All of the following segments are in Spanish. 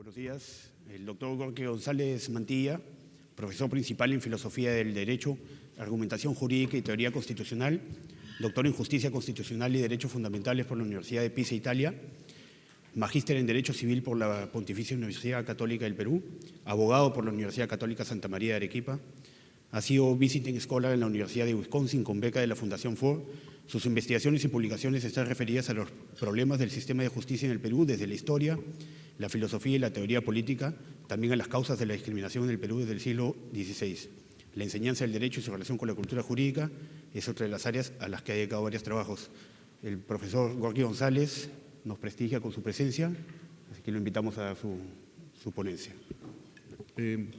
Buenos días. El doctor Jorge González Mantilla, profesor principal en Filosofía del Derecho, Argumentación Jurídica y Teoría Constitucional, doctor en Justicia Constitucional y Derechos Fundamentales por la Universidad de Pisa, Italia, magíster en Derecho Civil por la Pontificia Universidad Católica del Perú, abogado por la Universidad Católica Santa María de Arequipa, ha sido visiting scholar en la Universidad de Wisconsin con beca de la Fundación Ford. Sus investigaciones y publicaciones están referidas a los problemas del sistema de justicia en el Perú desde la historia, la filosofía y la teoría política, también a las causas de la discriminación en el Perú desde el siglo XVI. La enseñanza del derecho y su relación con la cultura jurídica es otra de las áreas a las que ha dedicado varios trabajos. El profesor Jorge González nos prestigia con su presencia, así que lo invitamos a su ponencia.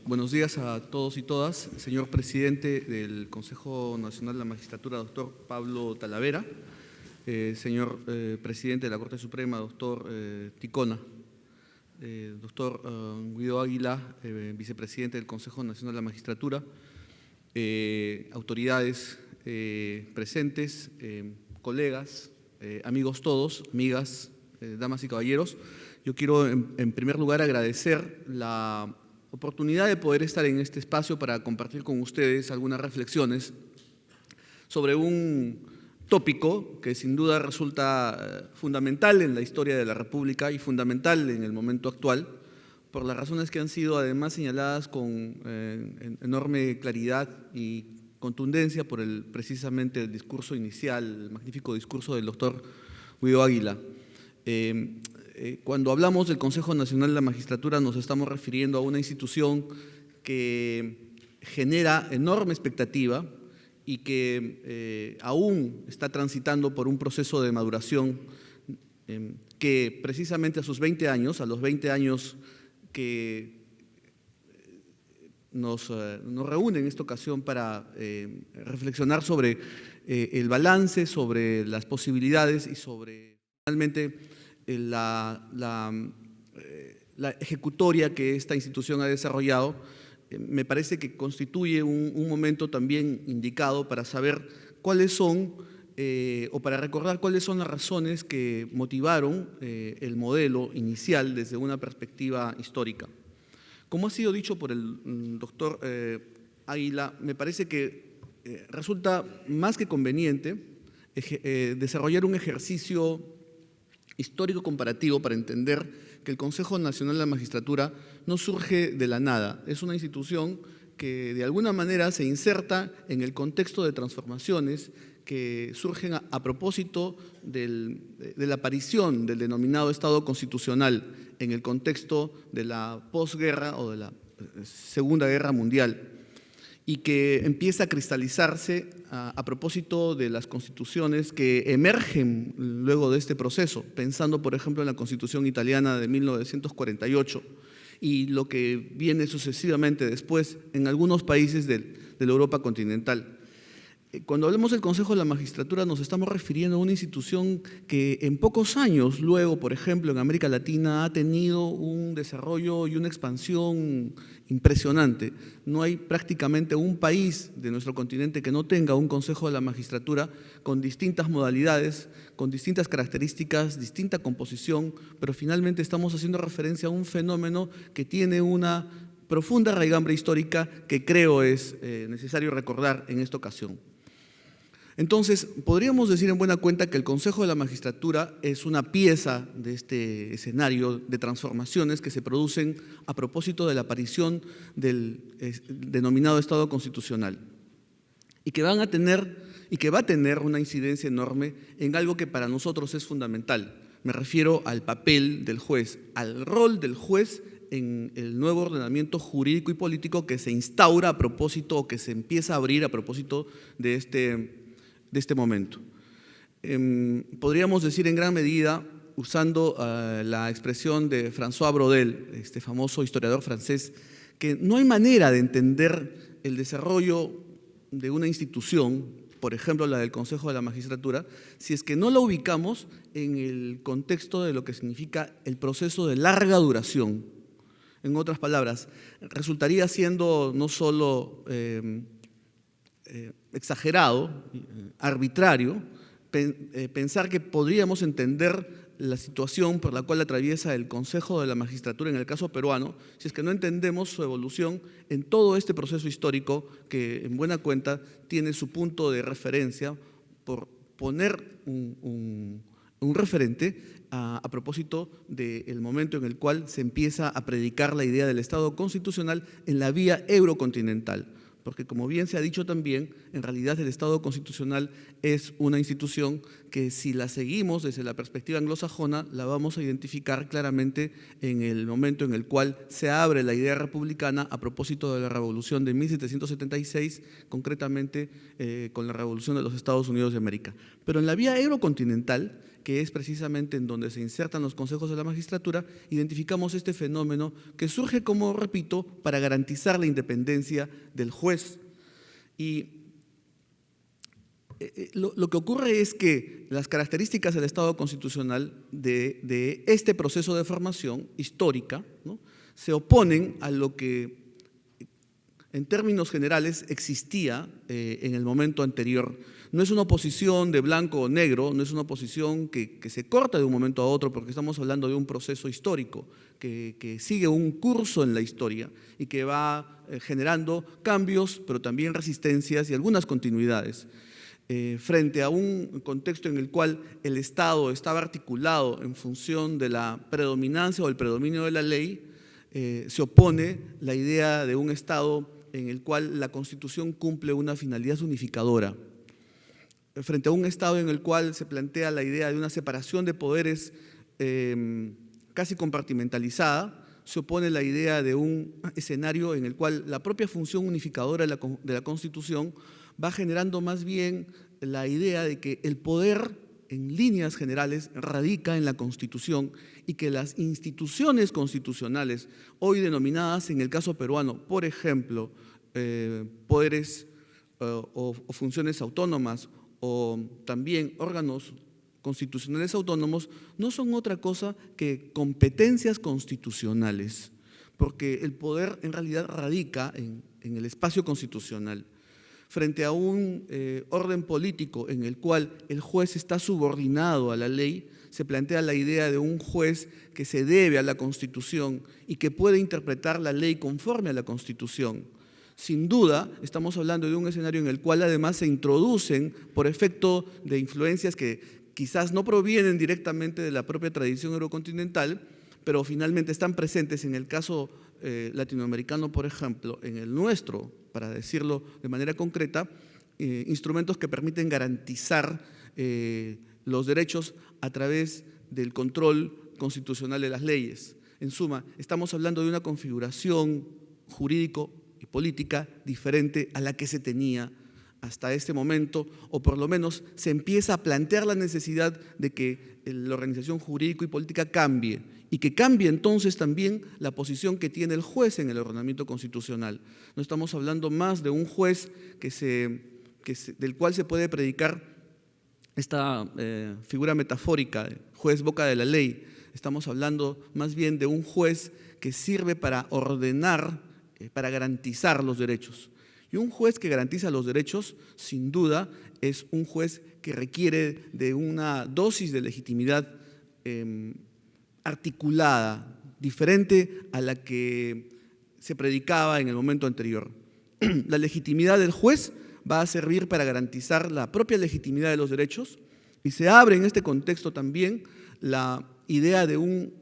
Buenos días a todos y todas. Señor presidente del Consejo Nacional de la Magistratura, doctor Pablo Talavera. Señor presidente de la Corte Suprema, doctor Ticona. Doctor Guido Águila, vicepresidente del Consejo Nacional de la Magistratura. Autoridades presentes, colegas, amigos todos, amigas, damas y caballeros. Yo quiero en primer lugar agradecer la oportunidad de poder estar en este espacio para compartir con ustedes algunas reflexiones sobre un tópico que sin duda resulta fundamental en la historia de la República y fundamental en el momento actual, por las razones que han sido además señaladas con enorme claridad y contundencia por precisamente el discurso inicial, el magnífico discurso del doctor Guido Águila. Cuando hablamos del Consejo Nacional de la Magistratura nos estamos refiriendo a una institución que genera enorme expectativa y que aún está transitando por un proceso de maduración que precisamente a sus 20 años, a los 20 años que nos reúne en esta ocasión para reflexionar sobre el balance, sobre las posibilidades y sobre finalmente la ejecutoria que esta institución ha desarrollado, me parece que constituye un momento también indicado para saber cuáles son, o para recordar cuáles son las razones que motivaron el modelo inicial desde una perspectiva histórica. Como ha sido dicho por el doctor Águila, me parece que resulta más que conveniente desarrollar un ejercicio histórico comparativo para entender que el Consejo Nacional de la Magistratura no surge de la nada. Es una institución que de alguna manera se inserta en el contexto de transformaciones que surgen a propósito de la aparición del denominado Estado constitucional en el contexto de la posguerra o de la Segunda Guerra Mundial, y que empieza a cristalizarse a propósito de las constituciones que emergen luego de este proceso, pensando por ejemplo en la Constitución italiana de 1948 y lo que viene sucesivamente después en algunos países de la Europa continental. Cuando hablamos del Consejo de la Magistratura nos estamos refiriendo a una institución que en pocos años luego, por ejemplo, en América Latina ha tenido un desarrollo y una expansión impresionante. No hay prácticamente un país de nuestro continente que no tenga un Consejo de la Magistratura con distintas modalidades, con distintas características, distinta composición, pero finalmente estamos haciendo referencia a un fenómeno que tiene una profunda raigambre histórica que creo es necesario recordar en esta ocasión. Entonces, podríamos decir en buena cuenta que el Consejo de la Magistratura es una pieza de este escenario de transformaciones que se producen a propósito de la aparición del denominado Estado constitucional y que va a tener una incidencia enorme en algo que para nosotros es fundamental. Me refiero al papel del juez, al rol del juez en el nuevo ordenamiento jurídico y político que se instaura a propósito o que se empieza a abrir a propósito de este momento. Podríamos decir en gran medida, usando la expresión de François Braudel, este famoso historiador francés, que no hay manera de entender el desarrollo de una institución, por ejemplo la del Consejo de la Magistratura, si es que no la ubicamos en el contexto de lo que significa el proceso de larga duración. En otras palabras, resultaría siendo no solo exagerado, arbitrario, pensar que podríamos entender la situación por la cual atraviesa el Consejo de la Magistratura en el caso peruano, si es que no entendemos su evolución en todo este proceso histórico que en buena cuenta tiene su punto de referencia por poner un referente a propósito del momento en el cual se empieza a predicar la idea del Estado constitucional en la vía eurocontinental. Porque como bien se ha dicho también, en realidad el Estado constitucional es una institución que si la seguimos desde la perspectiva anglosajona, la vamos a identificar claramente en el momento en el cual se abre la idea republicana a propósito de la Revolución de 1776, concretamente con la Revolución de los Estados Unidos de América. Pero en la vía eurocontinental, que es precisamente en donde se insertan los consejos de la magistratura, identificamos este fenómeno que surge, como repito, para garantizar la independencia del juez. Y lo que ocurre es que las características del Estado constitucional de este proceso de formación histórica, ¿no?, se oponen a lo que en términos generales existía en el momento anterior. No es una oposición de blanco o negro, no es una oposición que se corta de un momento a otro, porque estamos hablando de un proceso histórico que sigue un curso en la historia y que va generando cambios, pero también resistencias y algunas continuidades. Frente a un contexto en el cual el Estado estaba articulado en función de la predominancia o el predominio de la ley, se opone la idea de un Estado en el cual la Constitución cumple una finalidad unificadora. Frente a un Estado en el cual se plantea la idea de una separación de poderes casi compartimentalizada, se opone la idea de un escenario en el cual la propia función unificadora de la Constitución va generando más bien la idea de que el poder en líneas generales radica en la Constitución y que las instituciones constitucionales, hoy denominadas en el caso peruano, por ejemplo, poderes o funciones autónomas o también órganos constitucionales autónomos, no son otra cosa que competencias constitucionales, porque el poder en realidad radica en el espacio constitucional. Frente a un orden político en el cual el juez está subordinado a la ley, se plantea la idea de un juez que se debe a la Constitución y que puede interpretar la ley conforme a la Constitución. Sin duda, estamos hablando de un escenario en el cual además se introducen, por efecto de influencias que quizás no provienen directamente de la propia tradición eurocontinental, pero finalmente están presentes en el caso latinoamericano, por ejemplo, en el nuestro, para decirlo de manera concreta, instrumentos que permiten garantizar los derechos a través del control constitucional de las leyes. En suma, estamos hablando de una configuración jurídico y política diferente a la que se tenía hasta este momento, o por lo menos se empieza a plantear la necesidad de que la organización jurídico y política cambie, y que cambie entonces también la posición que tiene el juez en el ordenamiento constitucional. No estamos hablando más de un juez del cual se puede predicar esta figura metafórica, juez boca de la ley. Estamos hablando más bien de un juez que sirve para ordenar, para garantizar los derechos. Y un juez que garantiza los derechos, sin duda, es un juez que requiere de una dosis de legitimidad articulada, diferente a la que se predicaba en el momento anterior. La legitimidad del juez va a servir para garantizar la propia legitimidad de los derechos, y se abre en este contexto también la idea de un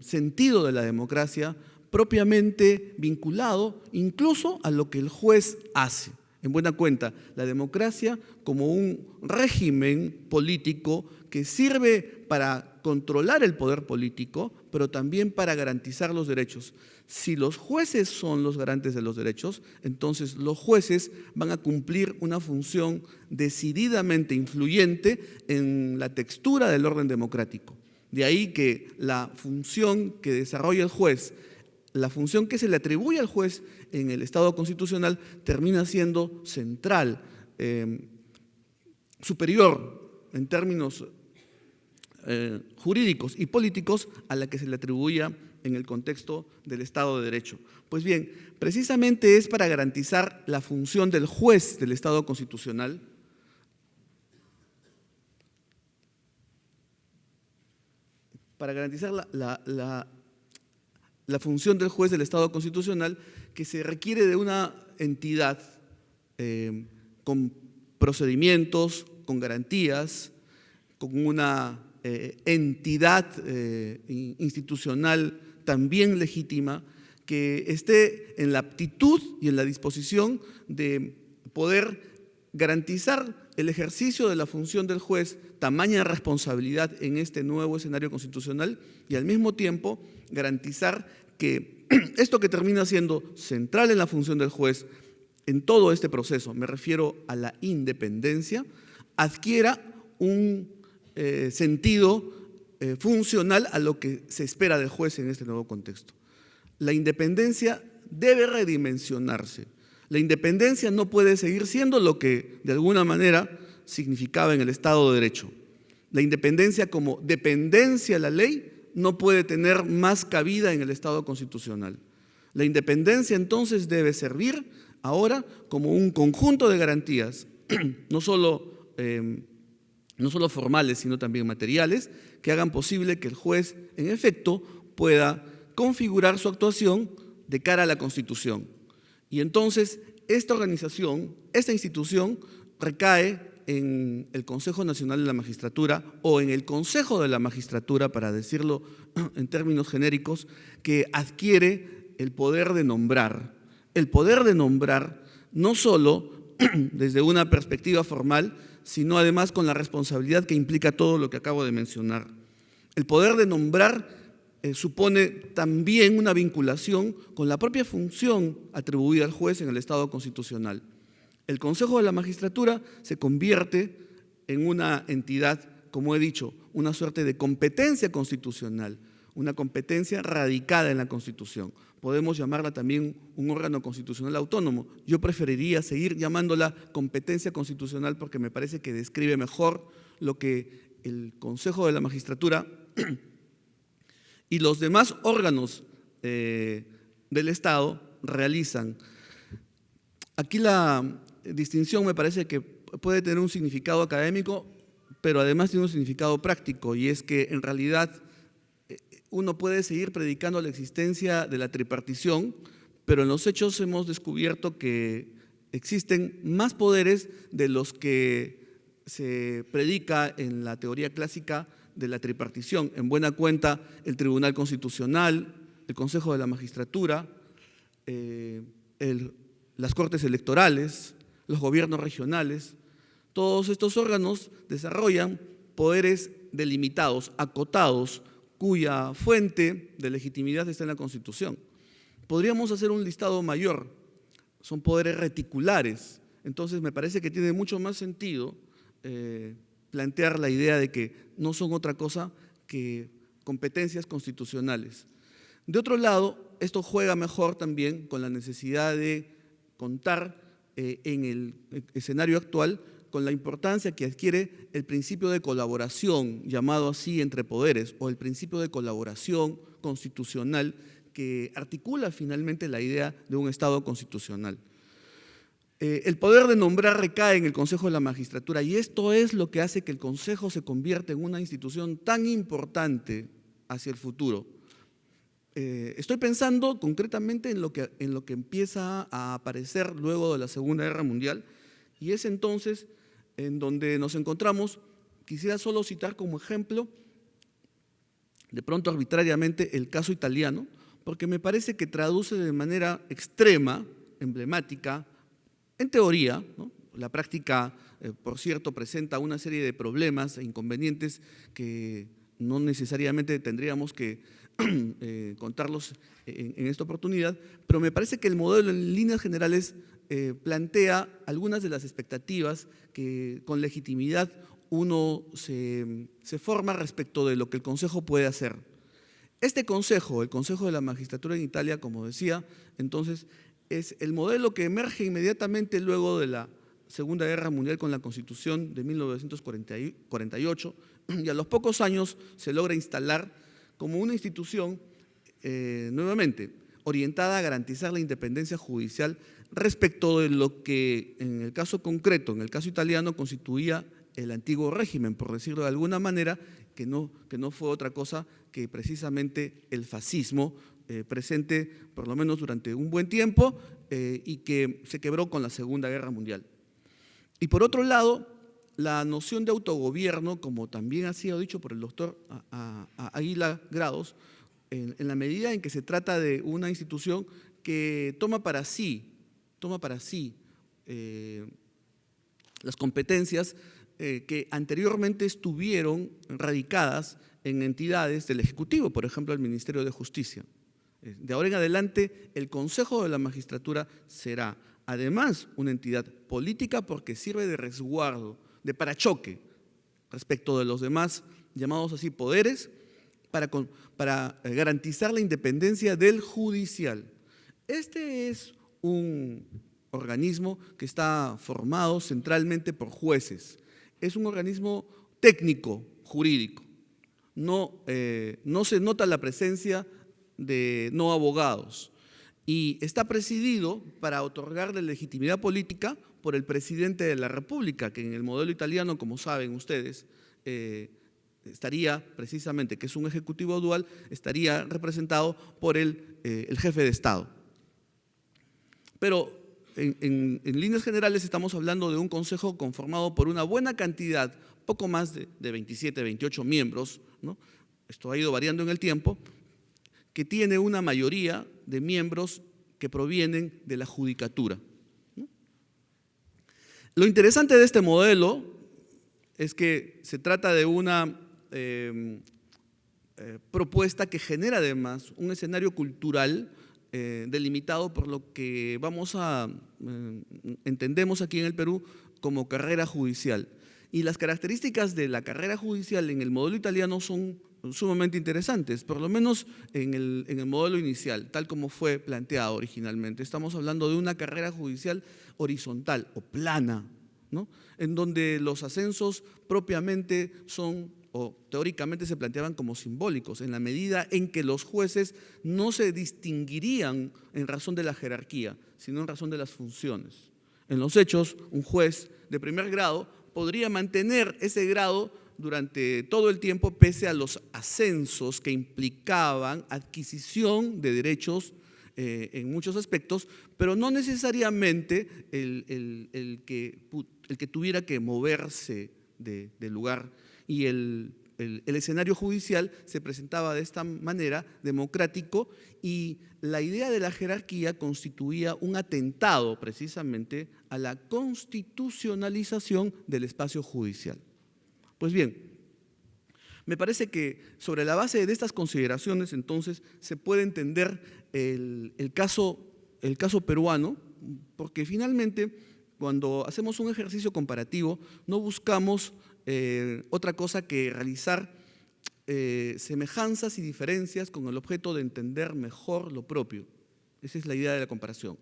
sentido de la democracia propiamente vinculado incluso a lo que el juez hace. En buena cuenta, la democracia como un régimen político que sirve para controlar el poder político, pero también para garantizar los derechos. Si los jueces son los garantes de los derechos, entonces los jueces van a cumplir una función decididamente influyente en la textura del orden democrático. De ahí que la función que desarrolla el juez, la función que se le atribuye al juez en el Estado constitucional termina siendo central, superior en términos jurídicos y políticos a la que se le atribuía en el contexto del Estado de Derecho. Pues bien, precisamente es para garantizar la función del juez del Estado constitucional para garantizar la función del juez del Estado constitucional, que se requiere de una entidad con procedimientos, con garantías, con una entidad institucional también legítima, que esté en la aptitud y en la disposición de poder garantizar el ejercicio de la función del juez, tamaña responsabilidad en este nuevo escenario constitucional, y al mismo tiempo garantizar que esto que termina siendo central en la función del juez en todo este proceso, me refiero a la independencia, adquiera un sentido funcional a lo que se espera del juez en este nuevo contexto. La independencia debe redimensionarse. La independencia no puede seguir siendo lo que de alguna manera significaba en el Estado de Derecho. La independencia como dependencia de la ley no puede tener más cabida en el Estado constitucional. La independencia entonces debe servir ahora como un conjunto de garantías, no solo formales, sino también materiales, que hagan posible que el juez, en efecto, pueda configurar su actuación de cara a la Constitución. Y entonces esta organización, esta institución, recae en el Consejo Nacional de la Magistratura o en el Consejo de la Magistratura, para decirlo en términos genéricos, que adquiere el poder de nombrar. El poder de nombrar no solo desde una perspectiva formal, sino además con la responsabilidad que implica todo lo que acabo de mencionar. El poder de nombrar supone también una vinculación con la propia función atribuida al juez en el Estado constitucional. El Consejo de la Magistratura se convierte en una entidad, como he dicho, una suerte de competencia constitucional, una competencia radicada en la Constitución. Podemos llamarla también un órgano constitucional autónomo. Yo preferiría seguir llamándola competencia constitucional porque me parece que describe mejor lo que el Consejo de la Magistratura y los demás órganos del Estado realizan. Aquí la distinción me parece que puede tener un significado académico, pero además tiene un significado práctico, y es que en realidad uno puede seguir predicando la existencia de la tripartición, pero en los hechos hemos descubierto que existen más poderes de los que se predica en la teoría clásica de la tripartición. En buena cuenta, el Tribunal Constitucional, el Consejo de la Magistratura, las Cortes Electorales, los gobiernos regionales, todos estos órganos desarrollan poderes delimitados, acotados, cuya fuente de legitimidad está en la Constitución. Podríamos hacer un listado mayor, son poderes reticulares, entonces me parece que tiene mucho más sentido plantear la idea de que no son otra cosa que competencias constitucionales. De otro lado, esto juega mejor también con la necesidad de contar en el escenario actual con la importancia que adquiere el principio de colaboración, llamado así entre poderes, o el principio de colaboración constitucional que articula finalmente la idea de un Estado constitucional. El poder de nombrar recae en el Consejo de la Magistratura, y esto es lo que hace que el Consejo se convierta en una institución tan importante hacia el futuro. Estoy pensando concretamente en lo que empieza a aparecer luego de la Segunda Guerra Mundial, y es entonces en donde nos encontramos. Quisiera solo citar como ejemplo, de pronto arbitrariamente, el caso italiano, porque me parece que traduce de manera extrema, emblemática, en teoría, ¿no? La práctica, por cierto, presenta una serie de problemas e inconvenientes que no necesariamente tendríamos que contarlos en esta oportunidad, pero me parece que el modelo en líneas generales plantea algunas de las expectativas que con legitimidad uno se forma respecto de lo que el Consejo puede hacer. Este Consejo, el Consejo de la Magistratura en Italia, como decía, entonces es el modelo que emerge inmediatamente luego de la Segunda Guerra Mundial con la Constitución de 1948, y a los pocos años se logra instalar como una institución, nuevamente, orientada a garantizar la independencia judicial respecto de lo que en el caso concreto, en el caso italiano, constituía el antiguo régimen, por decirlo de alguna manera, que no fue otra cosa que precisamente el fascismo, presente por lo menos durante un buen tiempo y que se quebró con la Segunda Guerra Mundial. Y por otro lado, la noción de autogobierno, como también ha sido dicho por el doctor Águila Grados, en la medida en que se trata de una institución que toma para sí las competencias que anteriormente estuvieron radicadas en entidades del Ejecutivo, por ejemplo, el Ministerio de Justicia. De ahora en adelante, el Consejo de la Magistratura será, además, una entidad política porque sirve de resguardo, de parachoque respecto de los demás, llamados así, poderes, para garantizar la independencia del judicial. Este es un organismo que está formado centralmente por jueces. Es un organismo técnico, jurídico. No se nota la presencia de no abogados y está presidido para otorgarle legitimidad política por el presidente de la República, que en el modelo italiano, como saben ustedes, estaría precisamente, que es un ejecutivo dual, estaría representado por el jefe de Estado. Pero en líneas generales estamos hablando de un consejo conformado por una buena cantidad, poco más de 27, 28 miembros, ¿no? Esto ha ido variando en el tiempo, que tiene una mayoría de miembros que provienen de la judicatura, ¿no? Lo interesante de este modelo es que se trata de una propuesta que genera además un escenario cultural delimitado por lo que entendemos aquí en el Perú como carrera judicial. Y las características de la carrera judicial en el modelo italiano son sumamente interesantes, por lo menos en el modelo inicial, tal como fue planteado originalmente. Estamos hablando de una carrera judicial horizontal o plana, ¿no? En donde los ascensos propiamente son, o teóricamente se planteaban como simbólicos, en la medida en que los jueces no se distinguirían en razón de la jerarquía, sino en razón de las funciones. En los hechos, un juez de primer grado podría mantener ese grado durante todo el tiempo pese a los ascensos que implicaban adquisición de derechos en muchos aspectos, pero no necesariamente el que tuviera que moverse de lugar. Y el escenario judicial se presentaba de esta manera, democrático, y la idea de la jerarquía constituía un atentado precisamente a la constitucionalización del espacio judicial. Pues bien, me parece que sobre la base de estas consideraciones entonces se puede entender el caso peruano, porque finalmente cuando hacemos un ejercicio comparativo no buscamos otra cosa que realizar semejanzas y diferencias con el objeto de entender mejor lo propio. Esa es la idea de la comparación.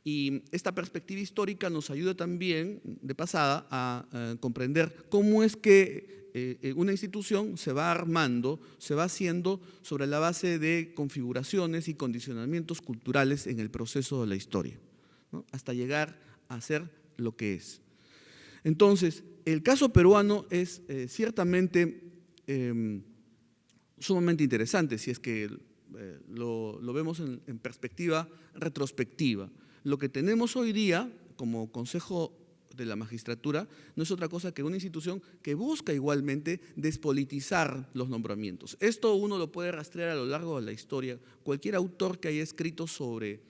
Y esta perspectiva histórica nos ayuda también, de pasada, a comprender cómo es que una institución se va armando, se va haciendo sobre la base de configuraciones y condicionamientos culturales en el proceso de la historia, ¿no? Hasta llegar a ser lo que es. Entonces, el caso peruano es ciertamente sumamente interesante si es que lo vemos en perspectiva retrospectiva. Lo que tenemos hoy día como Consejo de la Magistratura no es otra cosa que una institución que busca igualmente despolitizar los nombramientos. Esto uno lo puede rastrear a lo largo de la historia. Cualquier autor que haya escrito sobre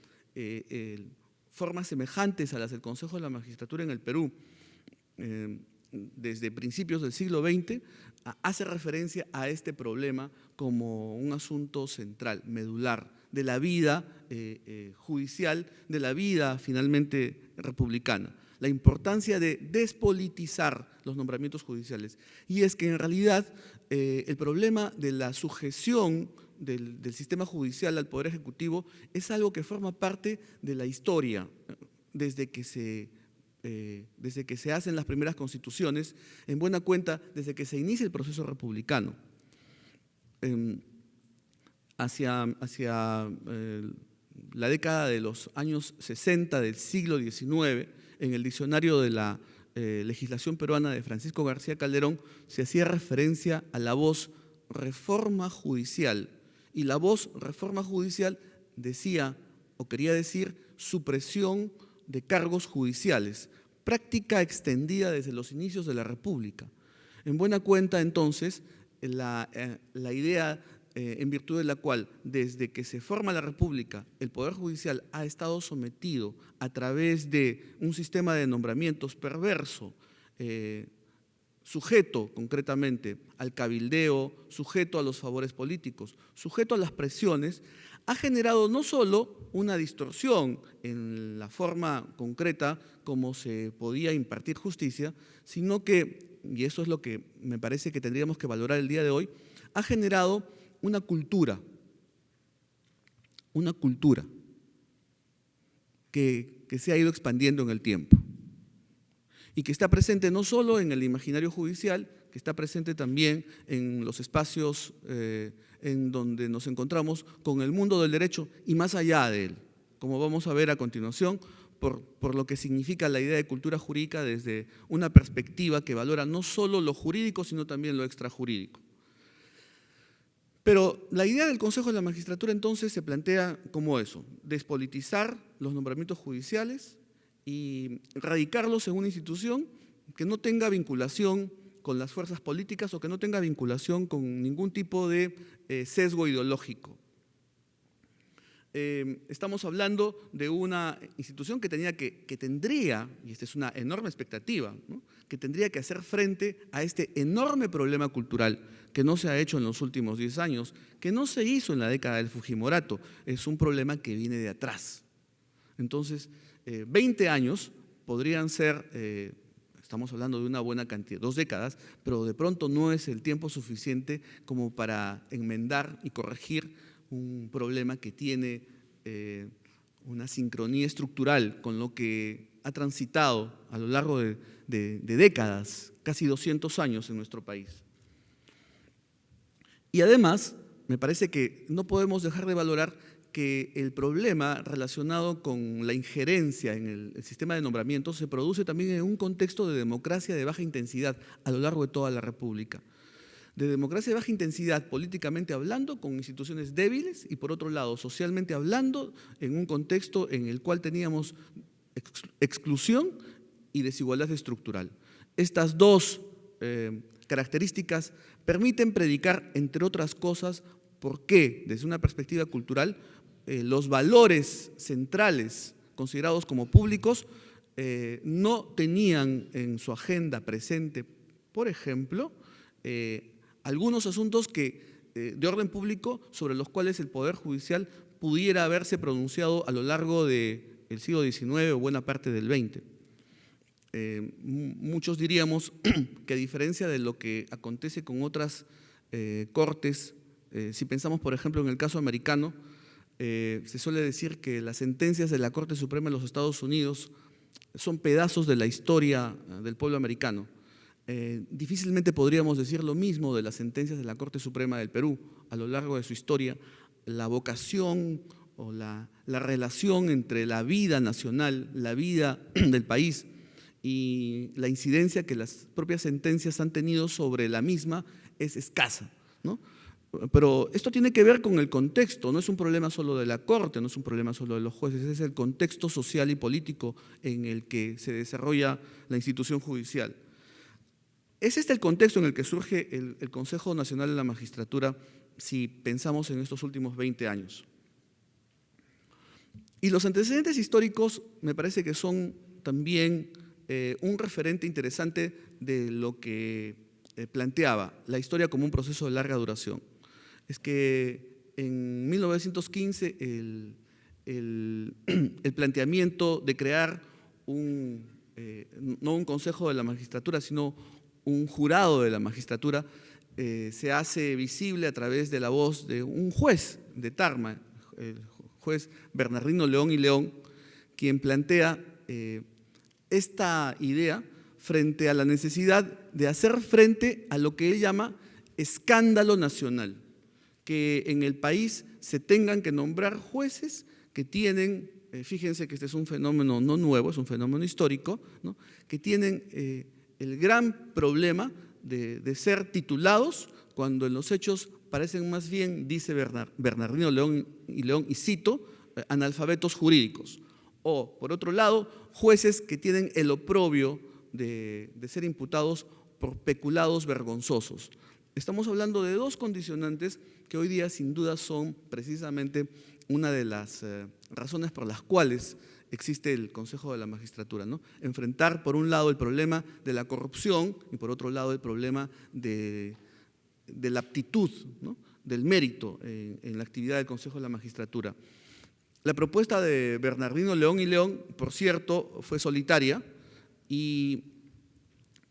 formas semejantes a las del Consejo de la Magistratura en el Perú, desde principios del siglo XX, hace referencia a este problema como un asunto central, medular, de la vida judicial, de la vida finalmente republicana. La importancia de despolitizar los nombramientos judiciales. Y es que en realidad el problema de la sujeción del sistema judicial al Poder Ejecutivo es algo que forma parte de la historia, desde que se hacen las primeras constituciones, en buena cuenta desde que se inicia el proceso republicano. Hacia la década de los años 60 del siglo XIX, en el diccionario de la legislación peruana de Francisco García Calderón se hacía referencia a la voz reforma judicial. Y la voz reforma judicial decía o quería decir supresión de cargos judiciales, práctica extendida desde los inicios de la República. En buena cuenta, entonces, la idea en virtud de la cual, desde que se forma la República, el Poder Judicial ha estado sometido a través de un sistema de nombramientos perverso, sujeto concretamente al cabildeo, sujeto a los favores políticos, sujeto a las presiones, ha generado no solo una distorsión en la forma concreta como se podía impartir justicia, sino que, y eso es lo que me parece que tendríamos que valorar el día de hoy, ha generado una cultura que se ha ido expandiendo en el tiempo y que está presente no solo en el imaginario judicial, que está presente también en los espacios en donde nos encontramos con el mundo del derecho y más allá de él, como vamos a ver a continuación, por lo que significa la idea de cultura jurídica desde una perspectiva que valora no solo lo jurídico, sino también lo extrajurídico. Pero la idea del Consejo de la Magistratura entonces se plantea como eso: despolitizar los nombramientos judiciales y radicarlos en una institución que no tenga vinculación con las fuerzas políticas o que no tenga vinculación con ningún tipo de sesgo ideológico. Estamos hablando de una institución que tendría, y esta es una enorme expectativa, ¿no?, que tendría que hacer frente a este enorme problema cultural que no se ha hecho en los últimos 10 años, que no se hizo en la década del Fujimorato, es un problema que viene de atrás. Entonces, 20 años podrían ser, estamos hablando de una buena cantidad, 2 décadas, pero de pronto no es el tiempo suficiente como para enmendar y corregir un problema que tiene una sincronía estructural con lo que ha transitado a lo largo de décadas, casi 200 años en nuestro país. Y además, me parece que no podemos dejar de valorar que el problema relacionado con la injerencia en el sistema de nombramientos se produce también en un contexto de democracia de baja intensidad a lo largo de toda la República. De democracia de baja intensidad políticamente hablando, con instituciones débiles, y por otro lado, socialmente hablando, en un contexto en el cual teníamos exclusión y desigualdad estructural. Estas dos características permiten predicar, entre otras cosas, por qué, desde una perspectiva cultural, los valores centrales considerados como públicos no tenían en su agenda presente, por ejemplo, algunos asuntos de orden público sobre los cuales el Poder Judicial pudiera haberse pronunciado a lo largo del siglo XIX o buena parte del XX. Muchos diríamos que a diferencia de lo que acontece con otras cortes, si pensamos por ejemplo en el caso americano, se suele decir que las sentencias de la Corte Suprema de los Estados Unidos son pedazos de la historia del pueblo americano. Difícilmente podríamos decir lo mismo de las sentencias de la Corte Suprema del Perú. A lo largo de su historia, la vocación o la relación entre la vida nacional, la vida del país y la incidencia que las propias sentencias han tenido sobre la misma es escasa, ¿no? Pero esto tiene que ver con el contexto, no es un problema solo de la Corte, no es un problema solo de los jueces, es el contexto social y político en el que se desarrolla la institución judicial. Es este el contexto en el que surge el Consejo Nacional de la Magistratura si pensamos en estos últimos 20 años. Y los antecedentes históricos me parece que son también un referente interesante de lo que planteaba la historia como un proceso de larga duración. Es que en 1915 el planteamiento de crear no un Consejo de la Magistratura, sino un jurado de la magistratura, se hace visible a través de la voz de un juez de Tarma, el juez Bernardino León y León, quien plantea esta idea frente a la necesidad de hacer frente a lo que él llama escándalo nacional, que en el país se tengan que nombrar jueces que tienen fíjense que este es un fenómeno no nuevo, es un fenómeno histórico, ¿no?, que tienen el gran problema de ser titulados cuando en los hechos parecen más bien, dice Bernardino León, y cito, analfabetos jurídicos. O, por otro lado, jueces que tienen el oprobio de ser imputados por peculados vergonzosos. Estamos hablando de dos condicionantes que hoy día sin duda son precisamente una de las razones por las cuales existe el Consejo de la Magistratura, ¿no? Enfrentar por un lado el problema de la corrupción y por otro lado el problema de la aptitud, ¿no?, del mérito en la actividad del Consejo de la Magistratura. La propuesta de Bernardino León y León, por cierto, fue solitaria y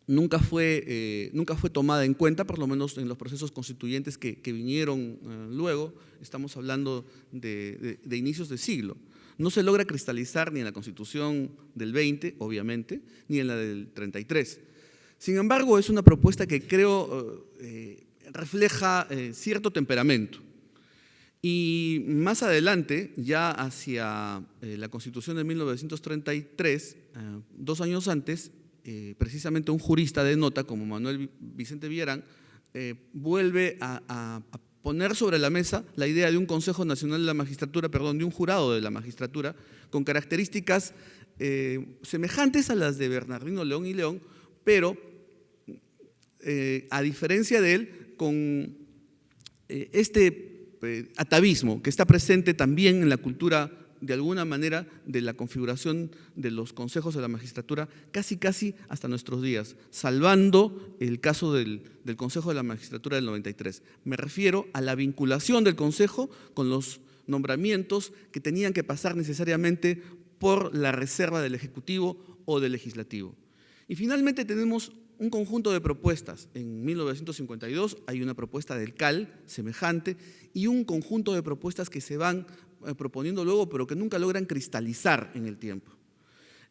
nunca fue tomada en cuenta, por lo menos en los procesos constituyentes que vinieron luego. Estamos hablando de inicios de siglo. No se logra cristalizar ni en la Constitución del 20, obviamente, ni en la del 33. Sin embargo, es una propuesta que creo refleja cierto temperamento. Y más adelante, ya hacia la Constitución de 1933, 2 años antes, precisamente un jurista de nota como Manuel Vicente Villarán vuelve a poner sobre la mesa la idea de un Consejo Nacional de la Magistratura, perdón, de un jurado de la magistratura con características semejantes a las de Bernardino León y León, pero a diferencia de él, con este atavismo que está presente también en la cultura, de alguna manera, de la configuración de los consejos de la magistratura, casi hasta nuestros días, salvando el caso del Consejo de la Magistratura del 93. Me refiero a la vinculación del Consejo con los nombramientos que tenían que pasar necesariamente por la reserva del Ejecutivo o del Legislativo. Y finalmente tenemos un conjunto de propuestas. En 1952 hay una propuesta del CAL semejante y un conjunto de propuestas que se van proponiendo luego, pero que nunca logran cristalizar en el tiempo.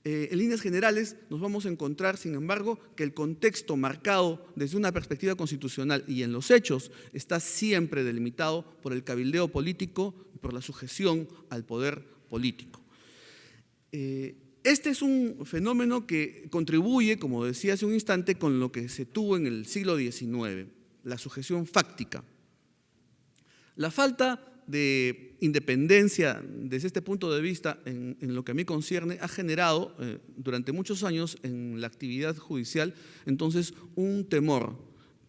En líneas generales nos vamos a encontrar, sin embargo, que el contexto marcado desde una perspectiva constitucional y en los hechos está siempre delimitado por el cabildeo político y por la sujeción al poder político. Este es un fenómeno que contribuye, como decía hace un instante, con lo que se tuvo en el siglo XIX, la sujeción fáctica. La falta de independencia desde este punto de vista, en lo que a mí concierne, ha generado durante muchos años en la actividad judicial entonces un temor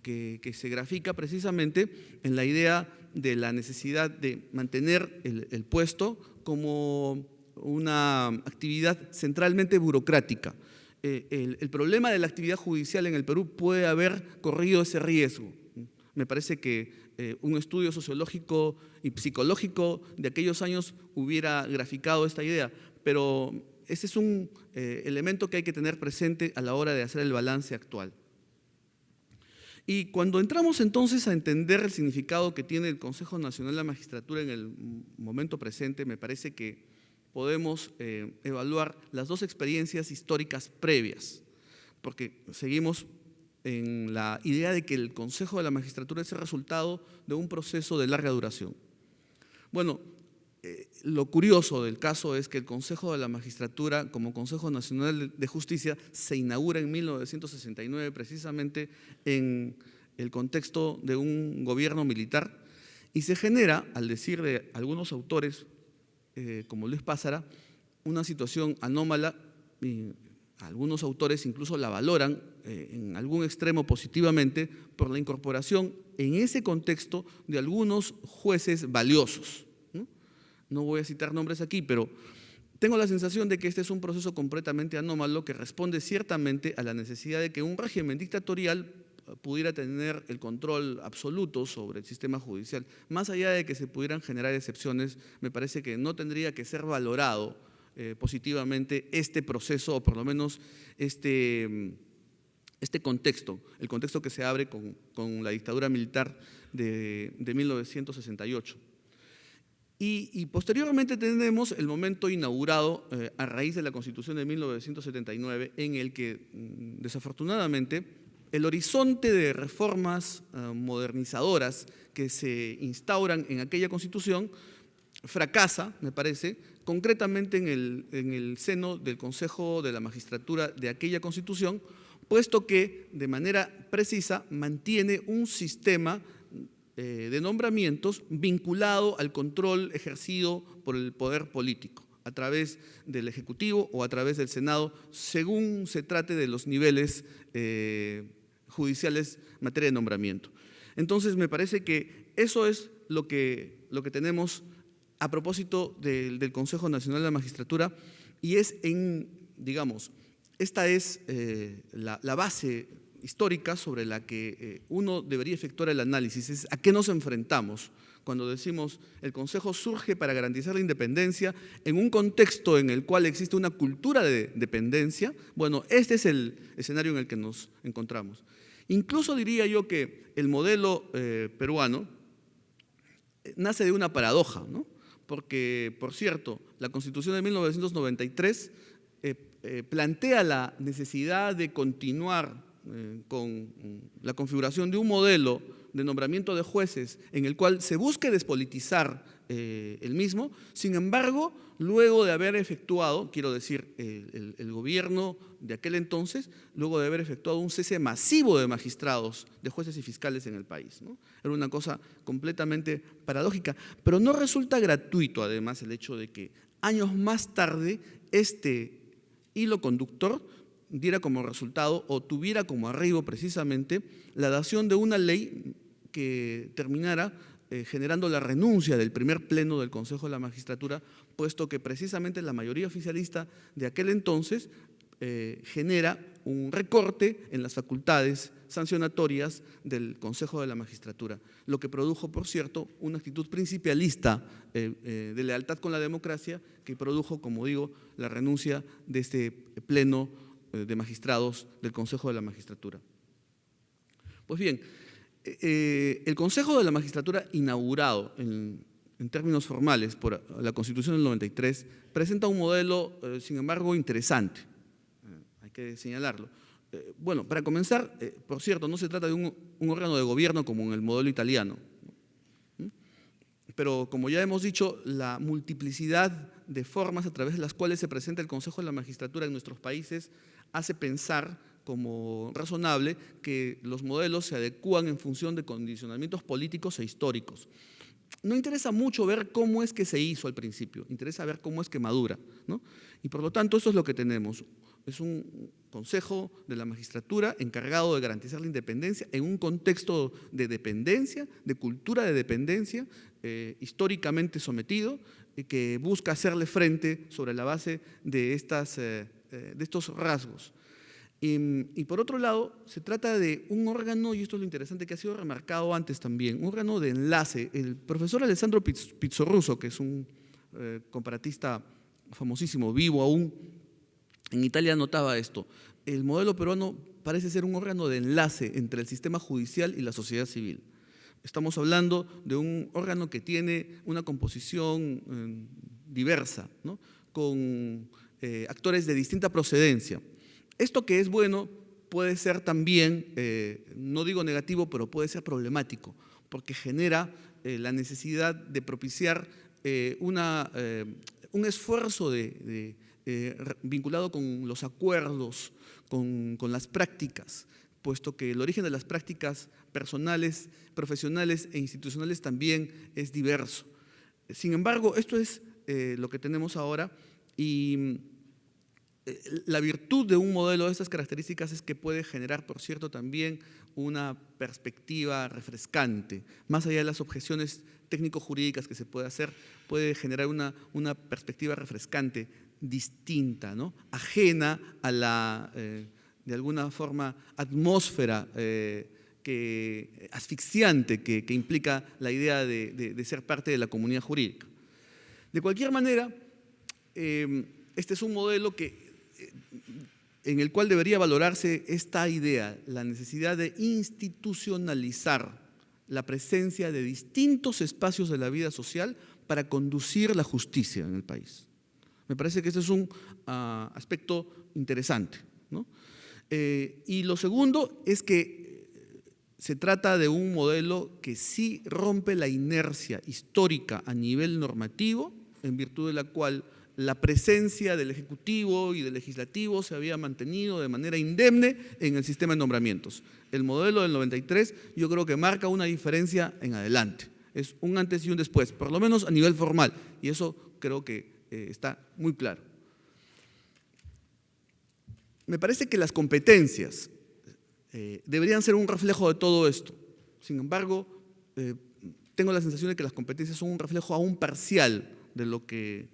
que se grafica precisamente en la idea de la necesidad de mantener el puesto como una actividad centralmente burocrática. El problema de la actividad judicial en el Perú puede haber corrido ese riesgo. Me parece que un estudio sociológico y psicológico de aquellos años hubiera graficado esta idea, pero ese es un elemento que hay que tener presente a la hora de hacer el balance actual. Y cuando entramos entonces a entender el significado que tiene el Consejo Nacional de la Magistratura en el momento presente, me parece que podemos evaluar las dos experiencias históricas previas, porque seguimos en la idea de que el Consejo de la Magistratura es el resultado de un proceso de larga duración. Bueno, lo curioso del caso es que el Consejo de la Magistratura, como Consejo Nacional de Justicia, se inaugura en 1969 precisamente en el contexto de un gobierno militar y se genera, al decir de algunos autores, como Luis Pázara, una situación anómala. Algunos autores incluso la valoran en algún extremo positivamente por la incorporación en ese contexto de algunos jueces valiosos. No voy a citar nombres aquí, pero tengo la sensación de que este es un proceso completamente anómalo que responde ciertamente a la necesidad de que un régimen dictatorial pudiera tener el control absoluto sobre el sistema judicial. Más allá de que se pudieran generar excepciones, me parece que no tendría que ser valorado positivamente este proceso, o por lo menos este contexto, el contexto que se abre con la dictadura militar de 1968. Y posteriormente tenemos el momento inaugurado a raíz de la Constitución de 1979, en el que desafortunadamente el horizonte de reformas modernizadoras que se instauran en aquella Constitución fracasa, me parece, concretamente en el seno del Consejo de la Magistratura de aquella Constitución, puesto que de manera precisa mantiene un sistema de nombramientos vinculado al control ejercido por el poder político a través del Ejecutivo o a través del Senado, según se trate de los niveles judiciales en materia de nombramiento. Entonces, me parece que eso es lo que tenemos a propósito del Consejo Nacional de la Magistratura, y es digamos, esta es la base histórica sobre la que uno debería efectuar el análisis, es a qué nos enfrentamos cuando decimos el Consejo surge para garantizar la independencia en un contexto en el cual existe una cultura de dependencia. Bueno, este es el escenario en el que nos encontramos. Incluso diría yo que el modelo peruano nace de una paradoja, ¿no? Porque, por cierto, la Constitución de 1993 plantea la necesidad de continuar con la configuración de un modelo de nombramiento de jueces en el cual se busque despolitizar el mismo. Sin embargo, luego de haber efectuado, quiero decir, el gobierno de aquel entonces, luego de haber efectuado un cese masivo de magistrados, de jueces y fiscales en el país, ¿no? Era una cosa completamente paradójica, pero no resulta gratuito, además, el hecho de que años más tarde este hilo conductor diera como resultado o tuviera como arribo precisamente la dación de una ley que terminara generando la renuncia del primer pleno del Consejo de la Magistratura, puesto que precisamente la mayoría oficialista de aquel entonces genera un recorte en las facultades sancionatorias del Consejo de la Magistratura, lo que produjo, por cierto, una actitud principialista de lealtad con la democracia que produjo, como digo, la renuncia de este pleno de magistrados del Consejo de la Magistratura. Pues bien, el Consejo de la Magistratura, inaugurado en términos formales por la Constitución del 93, presenta un modelo, sin embargo, interesante, hay que señalarlo. Bueno, para comenzar, por cierto, no se trata de un órgano de gobierno como en el modelo italiano, pero como ya hemos dicho, la multiplicidad de formas a través de las cuales se presenta el Consejo de la Magistratura en nuestros países hace pensar como razonable que los modelos se adecúan en función de condicionamientos políticos e históricos. No interesa mucho ver cómo es que se hizo al principio, interesa ver cómo es que madura, ¿no? Y por lo tanto eso es lo que tenemos. Es un Consejo de la Magistratura encargado de garantizar la independencia en un contexto de dependencia, de cultura de dependencia, históricamente sometido, que busca hacerle frente sobre la base de estos rasgos. Y por otro lado, se trata de un órgano, y esto es lo interesante que ha sido remarcado antes también, un órgano de enlace. El profesor Alessandro Pizzorruso, que es un comparatista famosísimo, vivo aún, en Italia notaba esto: el modelo peruano parece ser un órgano de enlace entre el sistema judicial y la sociedad civil. Estamos hablando de un órgano que tiene una composición diversa, ¿no? Con actores de distinta procedencia. Esto que es bueno puede ser también, no digo negativo, pero puede ser problemático, porque genera la necesidad de propiciar un esfuerzo vinculado con los acuerdos, con las prácticas, puesto que el origen de las prácticas personales, profesionales e institucionales también es diverso. Sin embargo, esto es lo que tenemos ahora, y la virtud de un modelo de estas características es que puede generar, por cierto, también una perspectiva refrescante. Más allá de las objeciones técnico-jurídicas que se puede hacer, puede generar una perspectiva refrescante, distinta, ¿no? Ajena a la, de alguna forma, atmósfera asfixiante que implica la idea de ser parte de la comunidad jurídica. De cualquier manera, este es un modelo en el cual debería valorarse esta idea, la necesidad de institucionalizar la presencia de distintos espacios de la vida social para conducir la justicia en el país. Me parece que este es un aspecto interesante, ¿no? Y lo segundo es que se trata de un modelo que sí rompe la inercia histórica a nivel normativo, en virtud de la cual la presencia del Ejecutivo y del Legislativo se había mantenido de manera indemne en el sistema de nombramientos. El modelo del 93 yo creo que marca una diferencia en adelante. Es un antes y un después, por lo menos a nivel formal, y eso creo que está muy claro. Me parece que las competencias deberían ser un reflejo de todo esto. Sin embargo, tengo la sensación de que las competencias son un reflejo aún parcial de lo que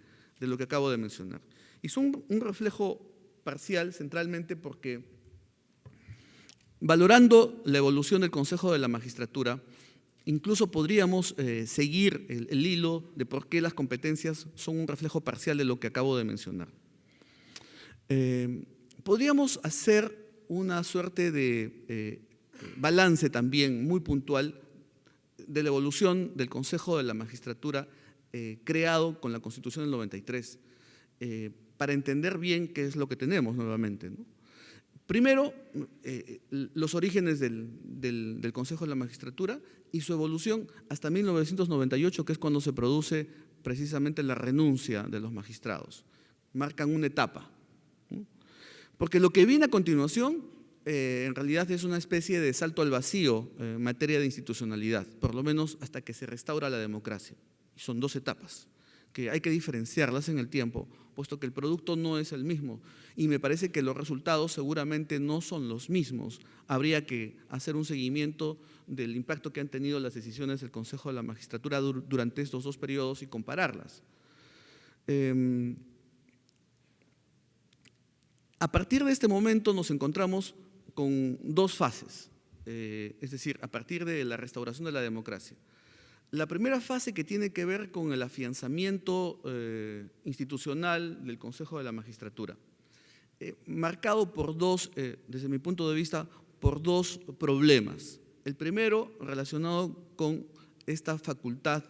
acabo de mencionar. Y son un reflejo parcial centralmente porque, valorando la evolución del Consejo de la Magistratura, incluso podríamos seguir el hilo de por qué las competencias son un reflejo parcial de lo que acabo de mencionar. Podríamos hacer una suerte de balance también muy puntual de la evolución del Consejo de la Magistratura creado con la Constitución del 93, para entender bien qué es lo que tenemos nuevamente, ¿no? Primero, los orígenes del Consejo de la Magistratura y su evolución hasta 1998, que es cuando se produce precisamente la renuncia de los magistrados. Marcan una etapa, ¿no? Porque lo que viene a continuación en realidad es una especie de salto al vacío en materia de institucionalidad, por lo menos hasta que se restaura la democracia. Son dos etapas que hay que diferenciarlas en el tiempo, puesto que el producto no es el mismo y me parece que los resultados seguramente no son los mismos. Habría que hacer un seguimiento del impacto que han tenido las decisiones del Consejo de la Magistratura durante estos dos periodos y compararlas. A partir de este momento nos encontramos con dos fases, es decir, a partir de la restauración de la democracia. La primera fase, que tiene que ver con el afianzamiento institucional del Consejo de la Magistratura, marcado por dos, desde mi punto de vista, por dos problemas. El primero relacionado con esta facultad,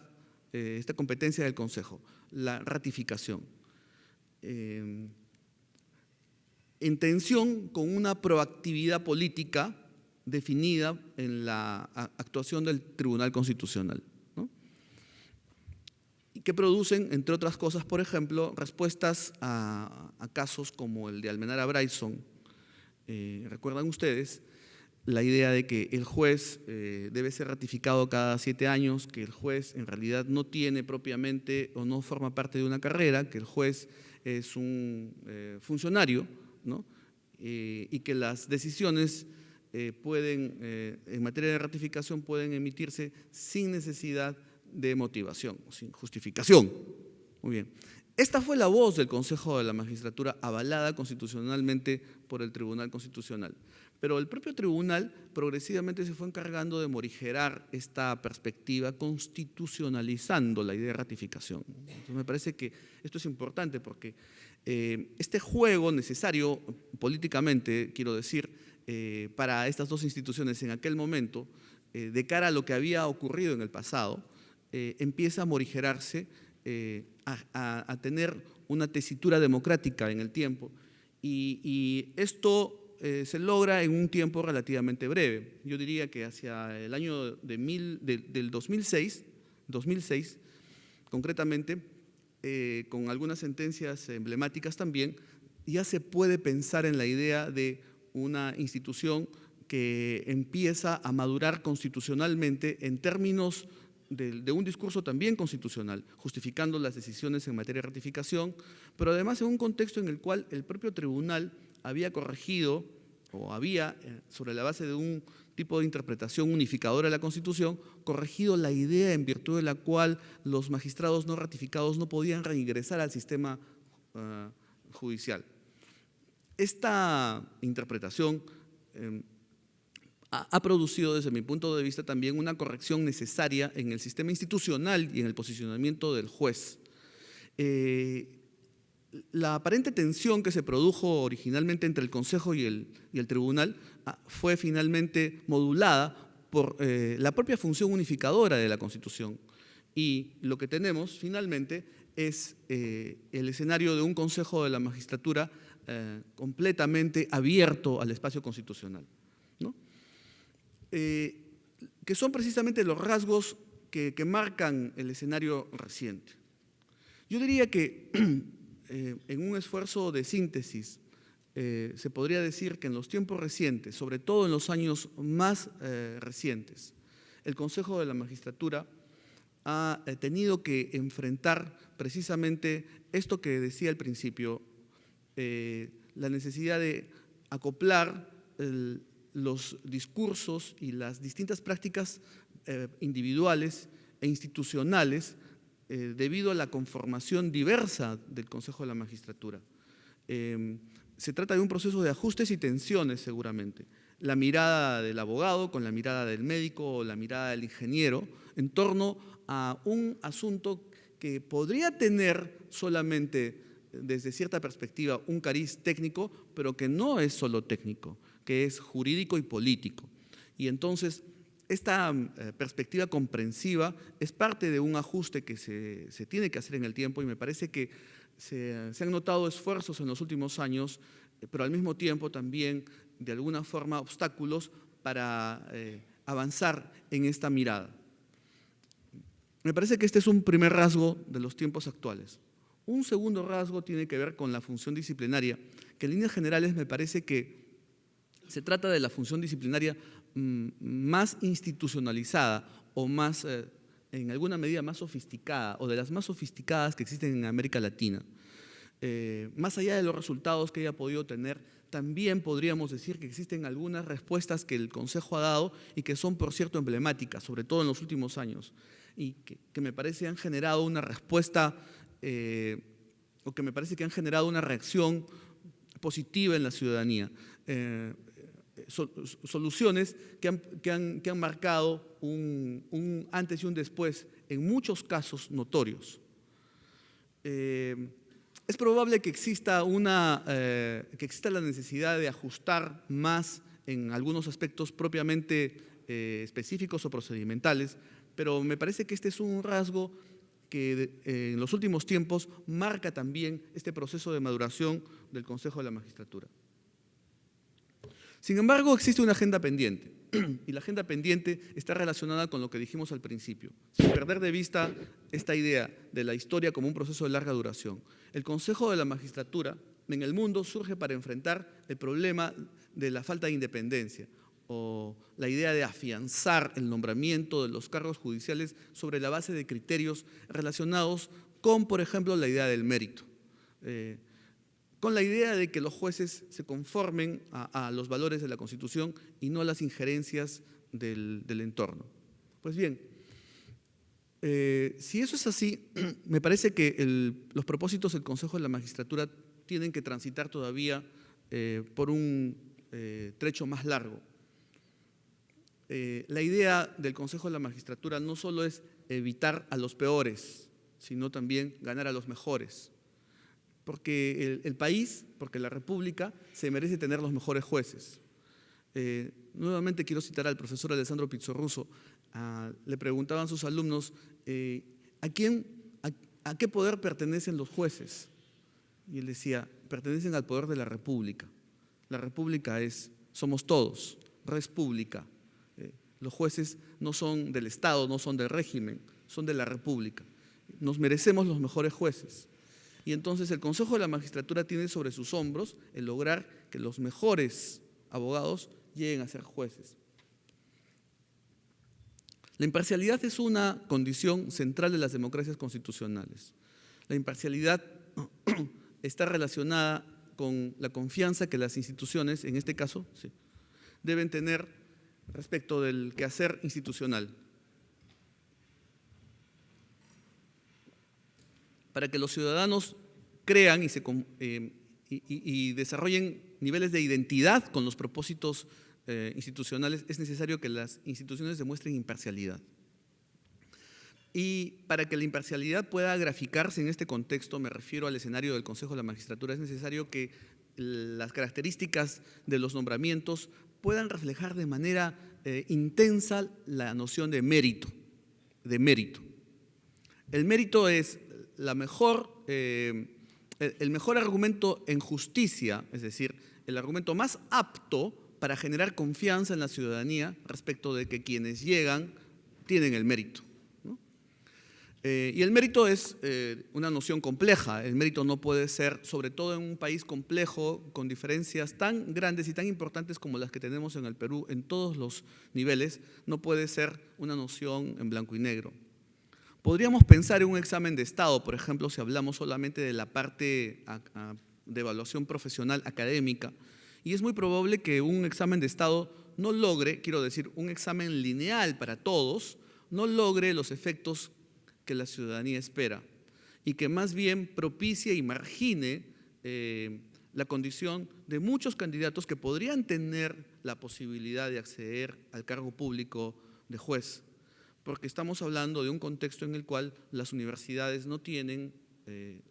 esta competencia del Consejo, la ratificación. En tensión con una proactividad política definida en la actuación del Tribunal Constitucional, ¿no? Y que producen, entre otras cosas, por ejemplo, respuestas a casos como el de Almenara Bryson. ¿Recuerdan ustedes la idea de que el juez debe ser ratificado cada 7 años, que el juez en realidad no tiene propiamente o no forma parte de una carrera, que el juez es un funcionario, ¿no? Y que las decisiones en materia de ratificación pueden emitirse sin necesidad de motivación, sin justificación? Muy bien. Esta fue la voz del Consejo de la Magistratura, avalada constitucionalmente por el Tribunal Constitucional. Pero el propio tribunal progresivamente se fue encargando de morigerar esta perspectiva, constitucionalizando la idea de ratificación. Entonces me parece que esto es importante porque este juego necesario políticamente, quiero decir, para estas dos instituciones en aquel momento, de cara a lo que había ocurrido en el pasado, empieza a morigerarse, a tener una tesitura democrática en el tiempo, y esto se logra en un tiempo relativamente breve. Yo diría que hacia el año del 2006, concretamente, con algunas sentencias emblemáticas también, ya se puede pensar en la idea de una institución que empieza a madurar constitucionalmente en términos de un discurso también constitucional, justificando las decisiones en materia de ratificación, pero además en un contexto en el cual el propio tribunal había corregido o había, sobre la base de un tipo de interpretación unificadora de la Constitución, corregido la idea en virtud de la cual los magistrados no ratificados no podían reingresar al sistema judicial. Esta interpretación ha producido, desde mi punto de vista, también una corrección necesaria en el sistema institucional y en el posicionamiento del juez. La aparente tensión que se produjo originalmente entre el Consejo y el Tribunal fue finalmente modulada por la propia función unificadora de la Constitución. Y lo que tenemos finalmente es el escenario de un Consejo de la Magistratura completamente abierto al espacio constitucional, ¿no? que son precisamente los rasgos que marcan el escenario reciente. Yo diría que en un esfuerzo de síntesis se podría decir que en los tiempos recientes, sobre todo en los años más recientes, el Consejo de la Magistratura ha tenido que enfrentar precisamente esto que decía al principio, la necesidad de acoplar los discursos y las distintas prácticas individuales e institucionales debido a la conformación diversa del Consejo de la Magistratura. Se trata de un proceso de ajustes y tensiones seguramente. La mirada del abogado con la mirada del médico o la mirada del ingeniero en torno a un asunto que podría tener solamente desde cierta perspectiva un cariz técnico, pero que no es solo técnico, que es jurídico y político. Y entonces esta perspectiva comprensiva es parte de un ajuste que se tiene que hacer en el tiempo y me parece que se han notado esfuerzos en los últimos años, pero al mismo tiempo también de alguna forma obstáculos para avanzar en esta mirada. Me parece que este es un primer rasgo de los tiempos actuales. Un segundo rasgo tiene que ver con la función disciplinaria, que en líneas generales me parece que se trata de la función disciplinaria más institucionalizada o más, en alguna medida más sofisticada, o de las más sofisticadas que existen en América Latina. Más allá de los resultados que haya podido tener, también podríamos decir que existen algunas respuestas que el Consejo ha dado y que son, por cierto, emblemáticas, sobre todo en los últimos años, y que me parece han generado una respuesta o que me parece que han generado una reacción positiva en la ciudadanía. Soluciones que han marcado un antes y un después en muchos casos notorios. Es probable que exista la necesidad de ajustar más en algunos aspectos propiamente específicos o procedimentales, pero me parece que este es un rasgo que en los últimos tiempos marca también este proceso de maduración del Consejo de la Magistratura. Sin embargo, existe una agenda pendiente, y la agenda pendiente está relacionada con lo que dijimos al principio, sin perder de vista esta idea de la historia como un proceso de larga duración. El Consejo de la Magistratura en el mundo surge para enfrentar el problema de la falta de independencia o la idea de afianzar el nombramiento de los cargos judiciales sobre la base de criterios relacionados con, por ejemplo, la idea del mérito. Con la idea de que los jueces se conformen a los valores de la Constitución y no a las injerencias del entorno. Pues bien, si eso es así, me parece que los propósitos del Consejo de la Magistratura tienen que transitar todavía por un trecho más largo. La idea del Consejo de la Magistratura no solo es evitar a los peores, sino también ganar a los mejores. Porque el país, porque la República, se merece tener los mejores jueces. Nuevamente quiero citar al profesor Alessandro Pizzorruso. Le preguntaban sus alumnos, ¿a qué poder pertenecen los jueces? Y él decía, pertenecen al poder de la República. La República somos todos, res pública. Los jueces no son del Estado, no son del régimen, son de la República. Nos merecemos los mejores jueces. Y entonces el Consejo de la Magistratura tiene sobre sus hombros el lograr que los mejores abogados lleguen a ser jueces. La imparcialidad es una condición central de las democracias constitucionales. La imparcialidad está relacionada con la confianza que las instituciones, en este caso, sí, deben tener respecto del quehacer institucional. Para que los ciudadanos crean y desarrollen niveles de identidad con los propósitos institucionales, es necesario que las instituciones demuestren imparcialidad. Y para que la imparcialidad pueda graficarse en este contexto, me refiero al escenario del Consejo de la Magistratura, es necesario que las características de los nombramientos puedan reflejar de manera intensa la noción de mérito. El mérito es el mejor argumento en justicia, es decir, el argumento más apto para generar confianza en la ciudadanía respecto de que quienes llegan tienen el mérito, ¿no? Y el mérito es una noción compleja. El mérito no puede ser, sobre todo en un país complejo, con diferencias tan grandes y tan importantes como las que tenemos en el Perú, en todos los niveles, no puede ser una noción en blanco y negro. Podríamos pensar en un examen de Estado, por ejemplo, si hablamos solamente de la parte de evaluación profesional académica, y es muy probable que un examen de Estado no logre, quiero decir, un examen lineal para todos, no logre los efectos que la ciudadanía espera y que más bien propicie y margine la condición de muchos candidatos que podrían tener la posibilidad de acceder al cargo público de juez, porque estamos hablando de un contexto en el cual las universidades no tienen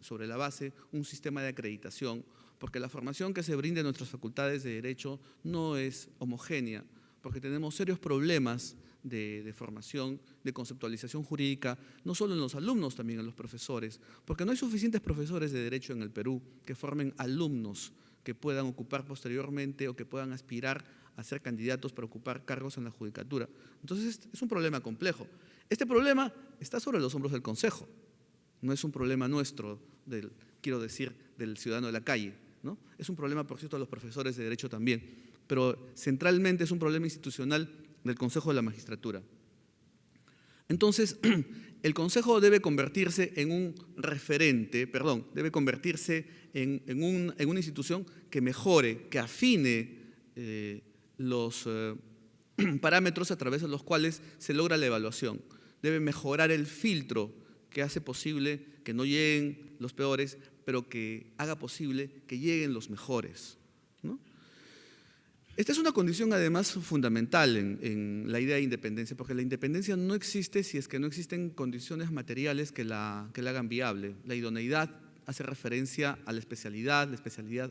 sobre la base un sistema de acreditación, porque la formación que se brinda en nuestras facultades de Derecho no es homogénea, porque tenemos serios problemas de formación, de conceptualización jurídica, no solo en los alumnos, también en los profesores, porque no hay suficientes profesores de Derecho en el Perú que formen alumnos que puedan ocupar posteriormente o que puedan aspirar a ser candidatos para ocupar cargos en la judicatura. Entonces es un problema complejo. Este problema está sobre los hombros del Consejo, no es un problema nuestro, quiero decir, del ciudadano de la calle, ¿no? Es un problema, por cierto, de los profesores de Derecho también, pero centralmente es un problema institucional del Consejo de la Magistratura. Entonces, el Consejo debe convertirse en un referente, debe convertirse en una institución que mejore, que afine los parámetros a través de los cuales se logra la evaluación. Debe mejorar el filtro que hace posible que no lleguen los peores, pero que haga posible que lleguen los mejores, ¿no? Esta es una condición además fundamental en la idea de independencia, porque la independencia no existe si es que no existen condiciones materiales que la hagan viable. La idoneidad hace referencia a la especialidad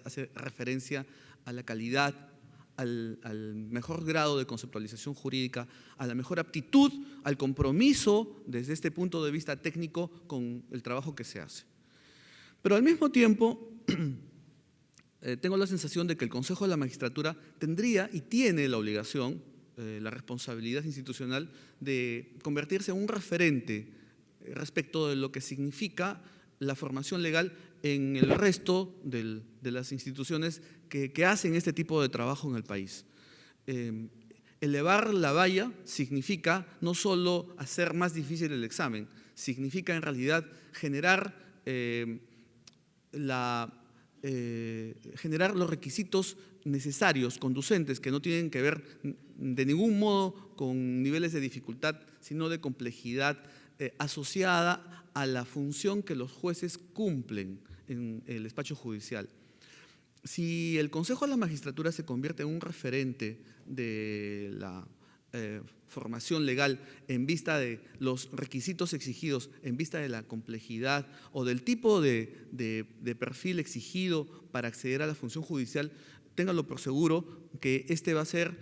hace referencia a la calidad, al mejor grado de conceptualización jurídica, a la mejor aptitud, al compromiso desde este punto de vista técnico con el trabajo que se hace. Pero al mismo tiempo, tengo la sensación de que el Consejo de la Magistratura tendría y tiene la obligación, la responsabilidad institucional de convertirse en un referente respecto de lo que significa la formación legal en el resto de las instituciones que hacen este tipo de trabajo en el país. Elevar la valla significa no solo hacer más difícil el examen, significa en realidad generar los requisitos necesarios, conducentes, que no tienen que ver de ningún modo con niveles de dificultad, sino de complejidad asociada a la función que los jueces cumplen en el despacho judicial. Si el Consejo de la Magistratura se convierte en un referente de la formación legal en vista de los requisitos exigidos, en vista de la complejidad o del tipo de perfil exigido para acceder a la función judicial, ténganlo por seguro que este va a ser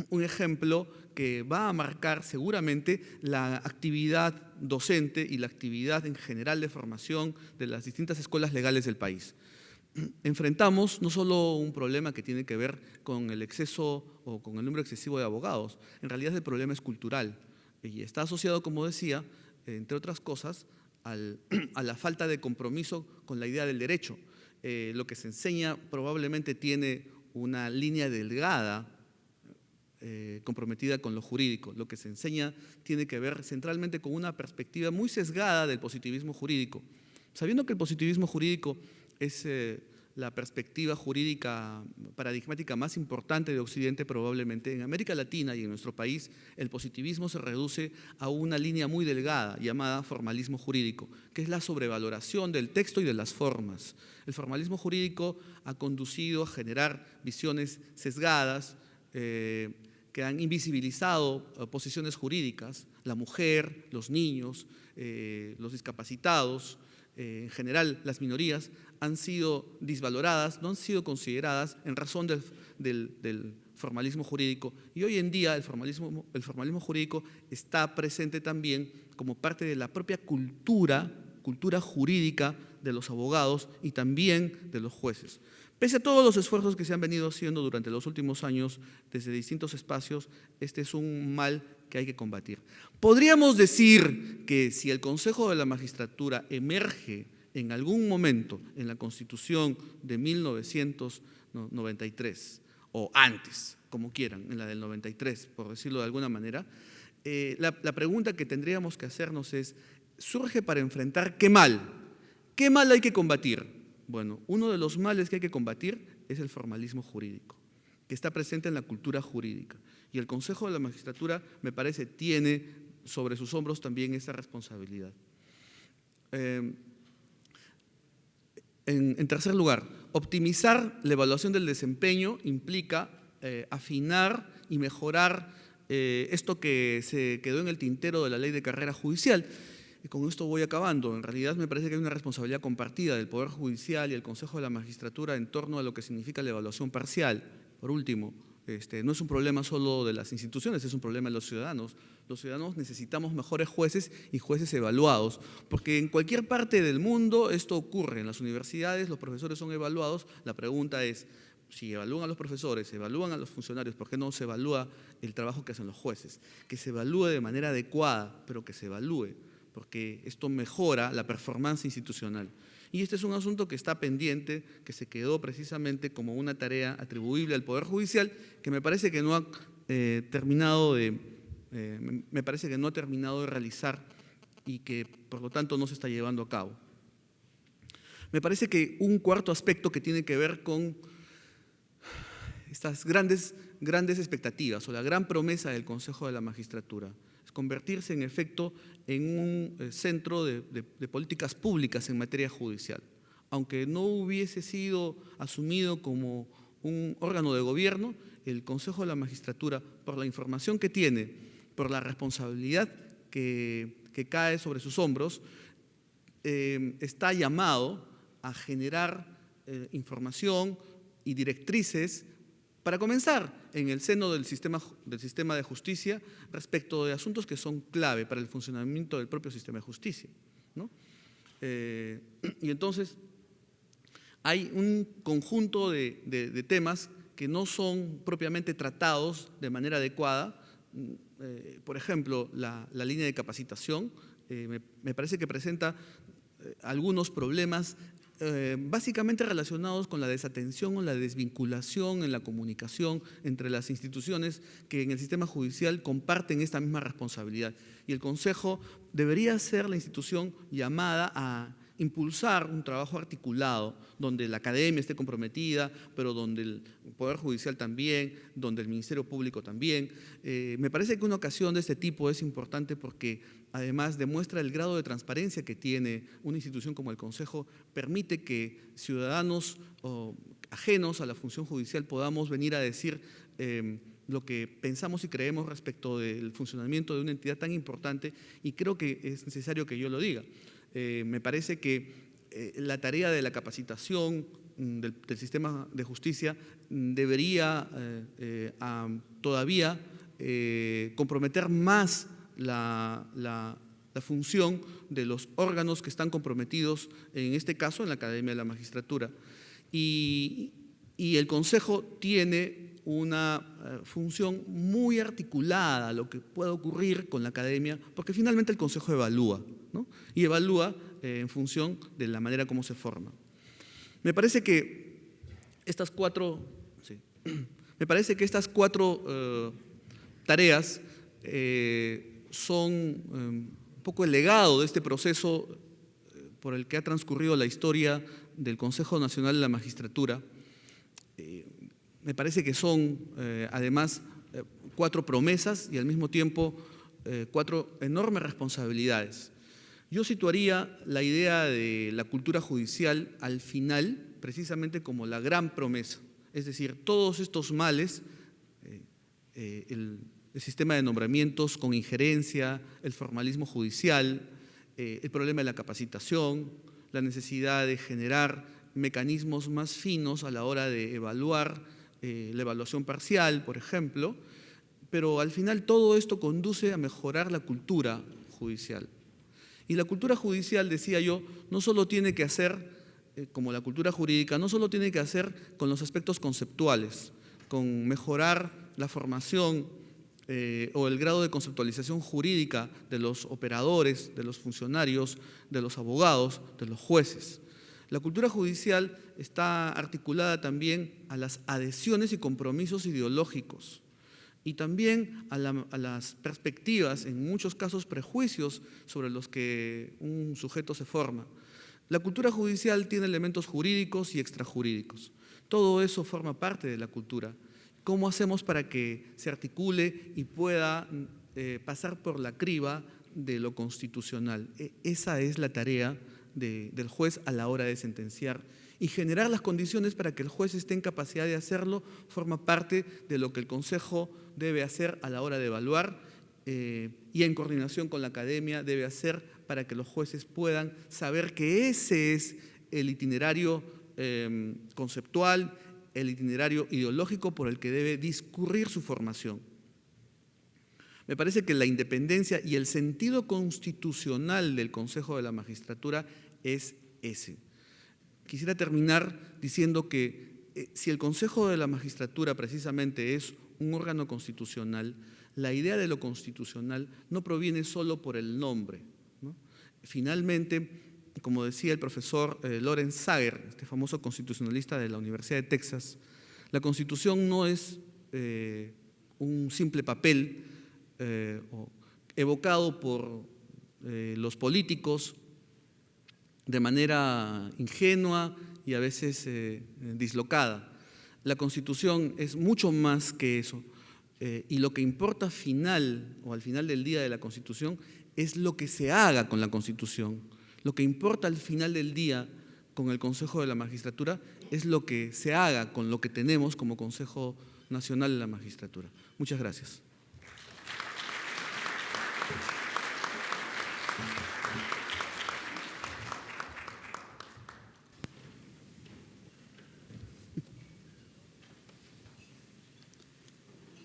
un ejemplo que va a marcar seguramente la actividad docente y la actividad en general de formación de las distintas escuelas legales del país. Enfrentamos no solo un problema que tiene que ver con el exceso o con el número excesivo de abogados, en realidad el problema es cultural y está asociado, como decía, entre otras cosas, a la falta de compromiso con la idea del derecho. Lo que se enseña probablemente tiene una línea delgada comprometida con lo jurídico. Lo que se enseña tiene que ver centralmente con una perspectiva muy sesgada del positivismo jurídico. Sabiendo que el positivismo jurídico es la perspectiva jurídica paradigmática más importante de Occidente, probablemente en América Latina y en nuestro país, el positivismo se reduce a una línea muy delgada llamada formalismo jurídico, que es la sobrevaloración del texto y de las formas. El formalismo jurídico ha conducido a generar visiones sesgadas que han invisibilizado posiciones jurídicas, la mujer, los niños, los discapacitados, en general las minorías han sido disvaloradas, no han sido consideradas en razón del formalismo jurídico, y hoy en día el formalismo jurídico está presente también como parte de la propia cultura cultura jurídica de los abogados y también de los jueces. Pese a todos los esfuerzos que se han venido haciendo durante los últimos años desde distintos espacios, este es un mal que hay que combatir. Podríamos decir que si el Consejo de la Magistratura emerge en algún momento en la Constitución de 1993 o antes, como quieran, en la del 93, por decirlo de alguna manera, la pregunta que tendríamos que hacernos es, ¿surge para enfrentar qué mal? ¿Qué mal hay que combatir? Bueno, uno de los males que hay que combatir es el formalismo jurídico, que está presente en la cultura jurídica. Y el Consejo de la Magistratura, me parece, tiene sobre sus hombros también esa responsabilidad. En tercer lugar, optimizar la evaluación del desempeño implica afinar y mejorar esto que se quedó en el tintero de la Ley de Carrera Judicial. Y con esto voy acabando. En realidad me parece que hay una responsabilidad compartida del Poder Judicial y el Consejo de la Magistratura en torno a lo que significa la evaluación parcial. Por último, no es un problema solo de las instituciones, es un problema de los ciudadanos. Los ciudadanos necesitamos mejores jueces y jueces evaluados, porque en cualquier parte del mundo esto ocurre. En las universidades los profesores son evaluados. La pregunta es, si evalúan a los profesores, evalúan a los funcionarios, ¿por qué no se evalúa el trabajo que hacen los jueces? Que se evalúe de manera adecuada, pero que se evalúe, porque esto mejora la performance institucional. Y este es un asunto que está pendiente, que se quedó precisamente como una tarea atribuible al Poder Judicial, que me parece que no ha terminado de realizar y que, por lo tanto, no se está llevando a cabo. Me parece que un cuarto aspecto que tiene que ver con estas grandes expectativas o la gran promesa del Consejo de la Magistratura es convertirse en efecto en un centro de políticas públicas en materia judicial. Aunque no hubiese sido asumido como un órgano de gobierno, el Consejo de la Magistratura, por la información que tiene, por la responsabilidad que cae sobre sus hombros, está llamado a generar información y directrices para comenzar en el seno del sistema de justicia respecto de asuntos que son clave para el funcionamiento del propio sistema de justicia, ¿no? Y entonces hay un conjunto de temas que no son propiamente tratados de manera adecuada. Por ejemplo, la línea de capacitación me parece que presenta algunos problemas básicamente relacionados con la desatención o la desvinculación en la comunicación entre las instituciones que en el sistema judicial comparten esta misma responsabilidad. Y el Consejo debería ser la institución llamada a impulsar un trabajo articulado, donde la academia esté comprometida, pero donde el Poder Judicial también, donde el Ministerio Público también. Me parece que una ocasión de este tipo es importante porque además demuestra el grado de transparencia que tiene una institución como el Consejo, permite que ciudadanos ajenos a la función judicial podamos venir a decir lo que pensamos y creemos respecto del funcionamiento de una entidad tan importante, y creo que es necesario que yo lo diga. Me parece que la tarea de la capacitación del sistema de justicia debería todavía comprometer más la función de los órganos que están comprometidos, en este caso en la Academia de la Magistratura. Y el Consejo tiene una función muy articulada a lo que pueda ocurrir con la Academia, porque finalmente el Consejo evalúa, ¿no? Y evalúa en función de la manera como se forma. Me parece que estas cuatro tareas son un poco el legado de este proceso por el que ha transcurrido la historia del Consejo Nacional de la Magistratura. Me parece que son además cuatro promesas y al mismo tiempo cuatro enormes responsabilidades. Yo situaría la idea de la cultura judicial al final precisamente como la gran promesa, es decir, todos estos males, el sistema de nombramientos con injerencia, el formalismo judicial, el problema de la capacitación, la necesidad de generar mecanismos más finos a la hora de evaluar la evaluación parcial, por ejemplo, pero al final todo esto conduce a mejorar la cultura judicial. Y la cultura judicial, decía yo, no solo tiene que hacer, como la cultura jurídica, no solo tiene que hacer con los aspectos conceptuales, con mejorar la formación o el grado de conceptualización jurídica de los operadores, de los funcionarios, de los abogados, de los jueces. La cultura judicial está articulada también a las adhesiones y compromisos ideológicos y también a las perspectivas, en muchos casos prejuicios sobre los que un sujeto se forma. La cultura judicial tiene elementos jurídicos y extrajurídicos. Todo eso forma parte de la cultura. ¿Cómo hacemos para que se articule y pueda pasar por la criba de lo constitucional? Esa es la tarea del juez a la hora de sentenciar, y generar las condiciones para que el juez esté en capacidad de hacerlo forma parte de lo que el Consejo debe hacer a la hora de evaluar y en coordinación con la academia debe hacer para que los jueces puedan saber que ese es el itinerario conceptual, el itinerario ideológico por el que debe discurrir su formación. Me parece que la independencia y el sentido constitucional del Consejo de la Magistratura es ese. Quisiera terminar diciendo que si el Consejo de la Magistratura precisamente es un órgano constitucional, la idea de lo constitucional no proviene solo por el nombre, ¿no? Finalmente, como decía el profesor Lorenz Sager, este famoso constitucionalista de la Universidad de Texas, la Constitución no es un simple papel evocado por los políticos de manera ingenua y a veces dislocada. La Constitución es mucho más que eso y lo que importa al final del día de la Constitución es lo que se haga con la Constitución. Lo que importa al final del día con el Consejo de la Magistratura es lo que se haga con lo que tenemos como Consejo Nacional de la Magistratura. Muchas gracias.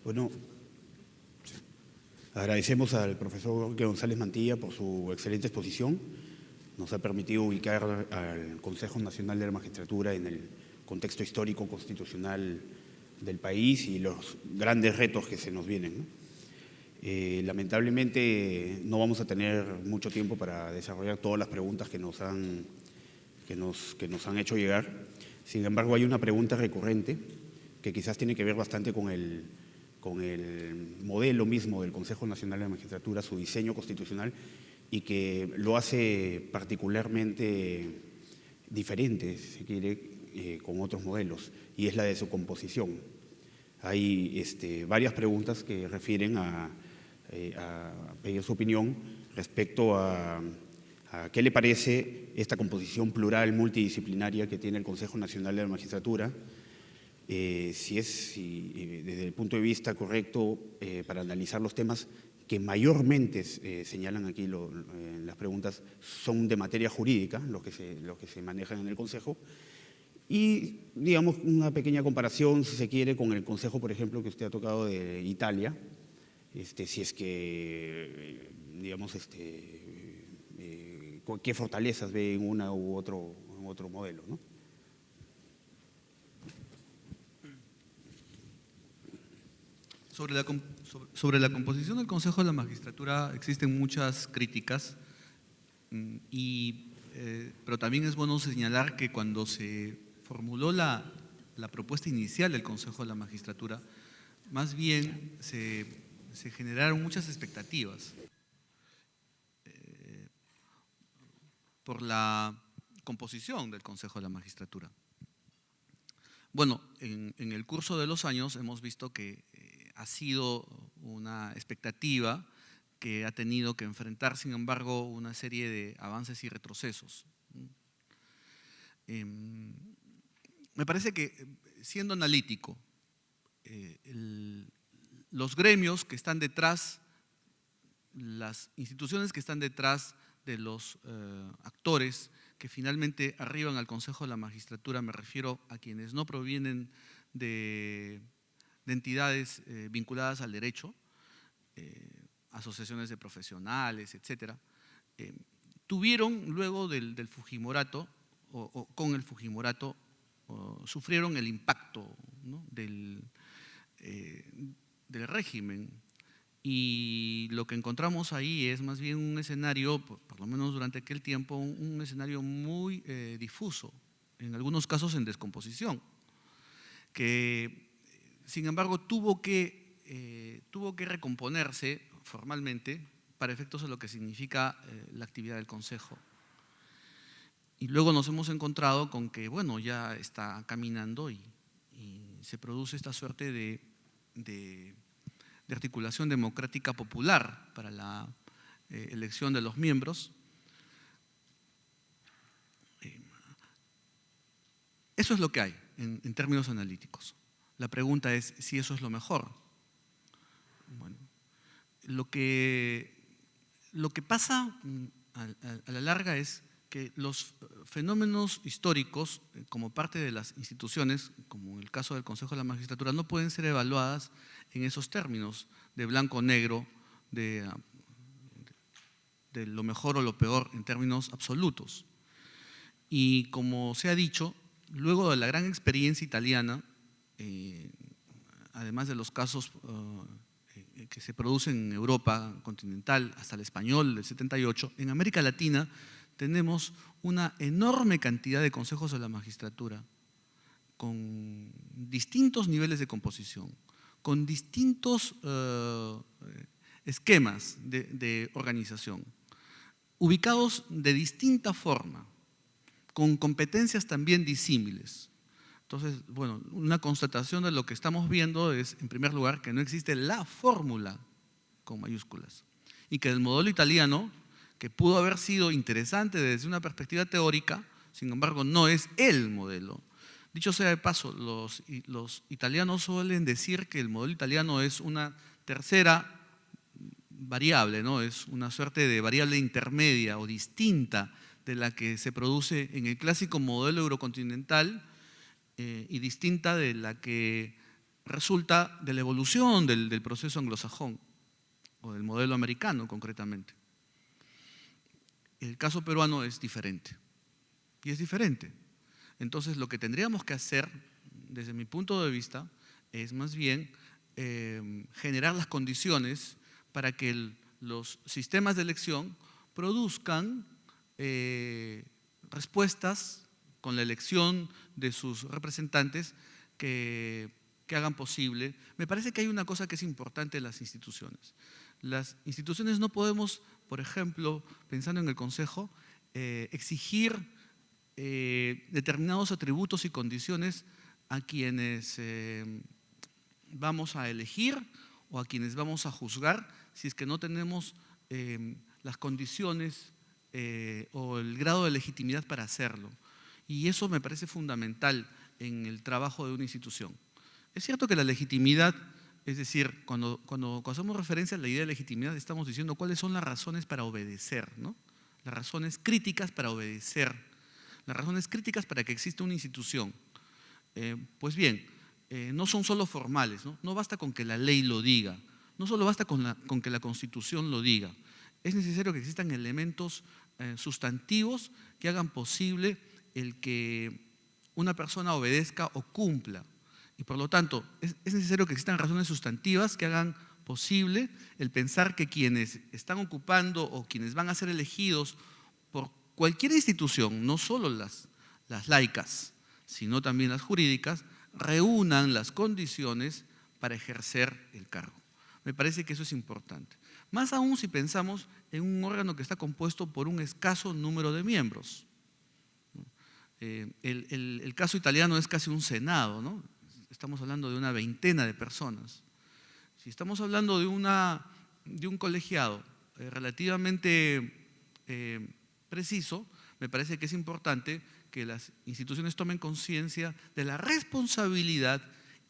Bueno, agradecemos al profesor González Mantilla por su excelente exposición. Nos ha permitido ubicar al Consejo Nacional de la Magistratura en el contexto histórico constitucional del país y los grandes retos que se nos vienen, ¿no? Lamentablemente no vamos a tener mucho tiempo para desarrollar todas las preguntas que nos han hecho llegar. Sin embargo, hay una pregunta recurrente que quizás tiene que ver bastante con el modelo mismo del Consejo Nacional de la Magistratura, su diseño constitucional, y que lo hace particularmente diferente, si quiere, con otros modelos, y es la de su composición. Hay varias preguntas que refieren a pedir su opinión respecto a qué le parece esta composición plural multidisciplinaria que tiene el Consejo Nacional de la Magistratura, si desde el punto de vista correcto para analizar los temas que mayormente señalan aquí en las preguntas son de materia jurídica, los que se manejan en el Consejo, y digamos una pequeña comparación, si se quiere, con el Consejo, por ejemplo, que usted ha tocado de Italia, si es que, digamos, qué fortalezas ve en una u otro modelo, ¿no? Sobre la composición del Consejo de la Magistratura existen muchas críticas, pero también es bueno señalar que cuando se formuló la propuesta inicial del Consejo de la Magistratura, más bien se generaron muchas expectativas por la composición del Consejo de la Magistratura. Bueno, en el curso de los años hemos visto que ha sido una expectativa que ha tenido que enfrentar, sin embargo, una serie de avances y retrocesos. Me parece que, siendo analítico, los gremios que están detrás, las instituciones que están detrás de los actores que finalmente arriban al Consejo de la Magistratura, me refiero a quienes no provienen de entidades vinculadas al derecho, asociaciones de profesionales, etcétera, tuvieron luego del Fujimorato, o con el Fujimorato, sufrieron el impacto, ¿no?, del régimen. Y lo que encontramos ahí es más bien un escenario, por lo menos durante aquel tiempo, un escenario muy difuso, en algunos casos en descomposición, que sin embargo tuvo que recomponerse formalmente para efectos de lo que significa la actividad del Consejo. Y luego nos hemos encontrado con que, bueno, ya está caminando y se produce esta suerte de articulación democrática popular para la elección de los miembros. Eso es lo que hay en términos analíticos. La pregunta es si eso es lo mejor. Bueno, lo que pasa a la larga es que los fenómenos históricos, como parte de las instituciones, como en el caso del Consejo de la Magistratura, no pueden ser evaluadas en esos términos de blanco o negro, de lo mejor o lo peor en términos absolutos. Y como se ha dicho, luego de la gran experiencia italiana, además de los casos que se producen en Europa continental, hasta el español del 78, en América Latina tenemos una enorme cantidad de consejos de la magistratura con distintos niveles de composición, con distintos esquemas de organización, ubicados de distinta forma, con competencias también disímiles. Entonces, bueno, una constatación de lo que estamos viendo es, en primer lugar, que no existe la fórmula con mayúsculas y que el modelo italiano, que pudo haber sido interesante desde una perspectiva teórica, sin embargo, no es el modelo. Dicho sea de paso, los italianos suelen decir que el modelo italiano es una tercera variable, ¿no? Es una suerte de variable intermedia o distinta de la que se produce en el clásico modelo eurocontinental y distinta de la que resulta de la evolución del proceso anglosajón o del modelo americano concretamente. El caso peruano es diferente y es diferente. Entonces lo que tendríamos que hacer, desde mi punto de vista, es más bien generar las condiciones para que los sistemas de elección produzcan respuestas con la elección de sus representantes que hagan posible. Me parece que hay una cosa que es importante en las instituciones. Las instituciones no podemos, por ejemplo, pensando en el Consejo, exigir determinados atributos y condiciones a quienes vamos a elegir o a quienes vamos a juzgar si es que no tenemos las condiciones o el grado de legitimidad para hacerlo. Y eso me parece fundamental en el trabajo de una institución. Es cierto que la legitimidad, es decir, cuando hacemos referencia a la idea de legitimidad, estamos diciendo cuáles son las razones para obedecer, ¿no? Las razones críticas para obedecer, las razones críticas para que exista una institución. Pues bien, no son solo formales, ¿no? No basta con que la ley lo diga, no solo basta con que la Constitución lo diga. Es necesario que existan elementos sustantivos que hagan posible el que una persona obedezca o cumpla. Y por lo tanto, es necesario que existan razones sustantivas que hagan posible el pensar que quienes están ocupando o quienes van a ser elegidos por cualquier institución, no solo las laicas, sino también las jurídicas, reúnan las condiciones para ejercer el cargo. Me parece que eso es importante. Más aún si pensamos en un órgano que está compuesto por un escaso número de miembros. El caso italiano es casi un senado, ¿no? Estamos hablando de una veintena de personas. Si estamos hablando de un colegiado relativamente preciso, me parece que es importante que las instituciones tomen conciencia de la responsabilidad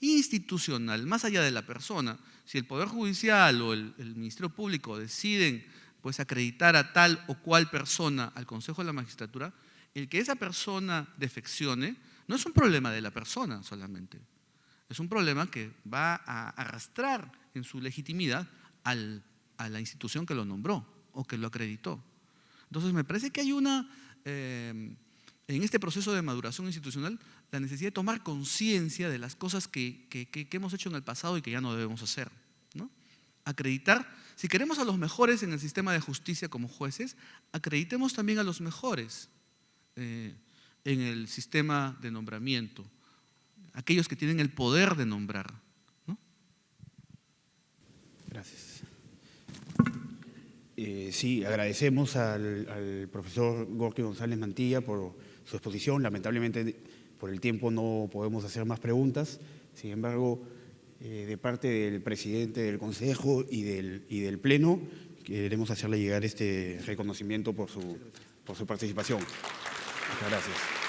institucional, más allá de la persona. Si el Poder Judicial o el Ministerio Público deciden pues, acreditar a tal o cual persona al Consejo de la Magistratura, el que esa persona defeccione no es un problema de la persona solamente, es un problema que va a arrastrar en su legitimidad a la institución que lo nombró o que lo acreditó. Entonces, me parece que hay en este proceso de maduración institucional, la necesidad de tomar conciencia de las cosas que hemos hecho en el pasado y que ya no debemos hacer, ¿no? Acreditar, si queremos a los mejores en el sistema de justicia como jueces, acreditemos también a los mejores en el sistema de nombramiento, aquellos que tienen el poder de nombrar, ¿no? Gracias. Sí, agradecemos al profesor Gorky González Mantilla por su exposición. Lamentablemente, por el tiempo no podemos hacer más preguntas. Sin embargo, de parte del presidente del Consejo y del Pleno, queremos hacerle llegar este reconocimiento por su participación. Muchas gracias.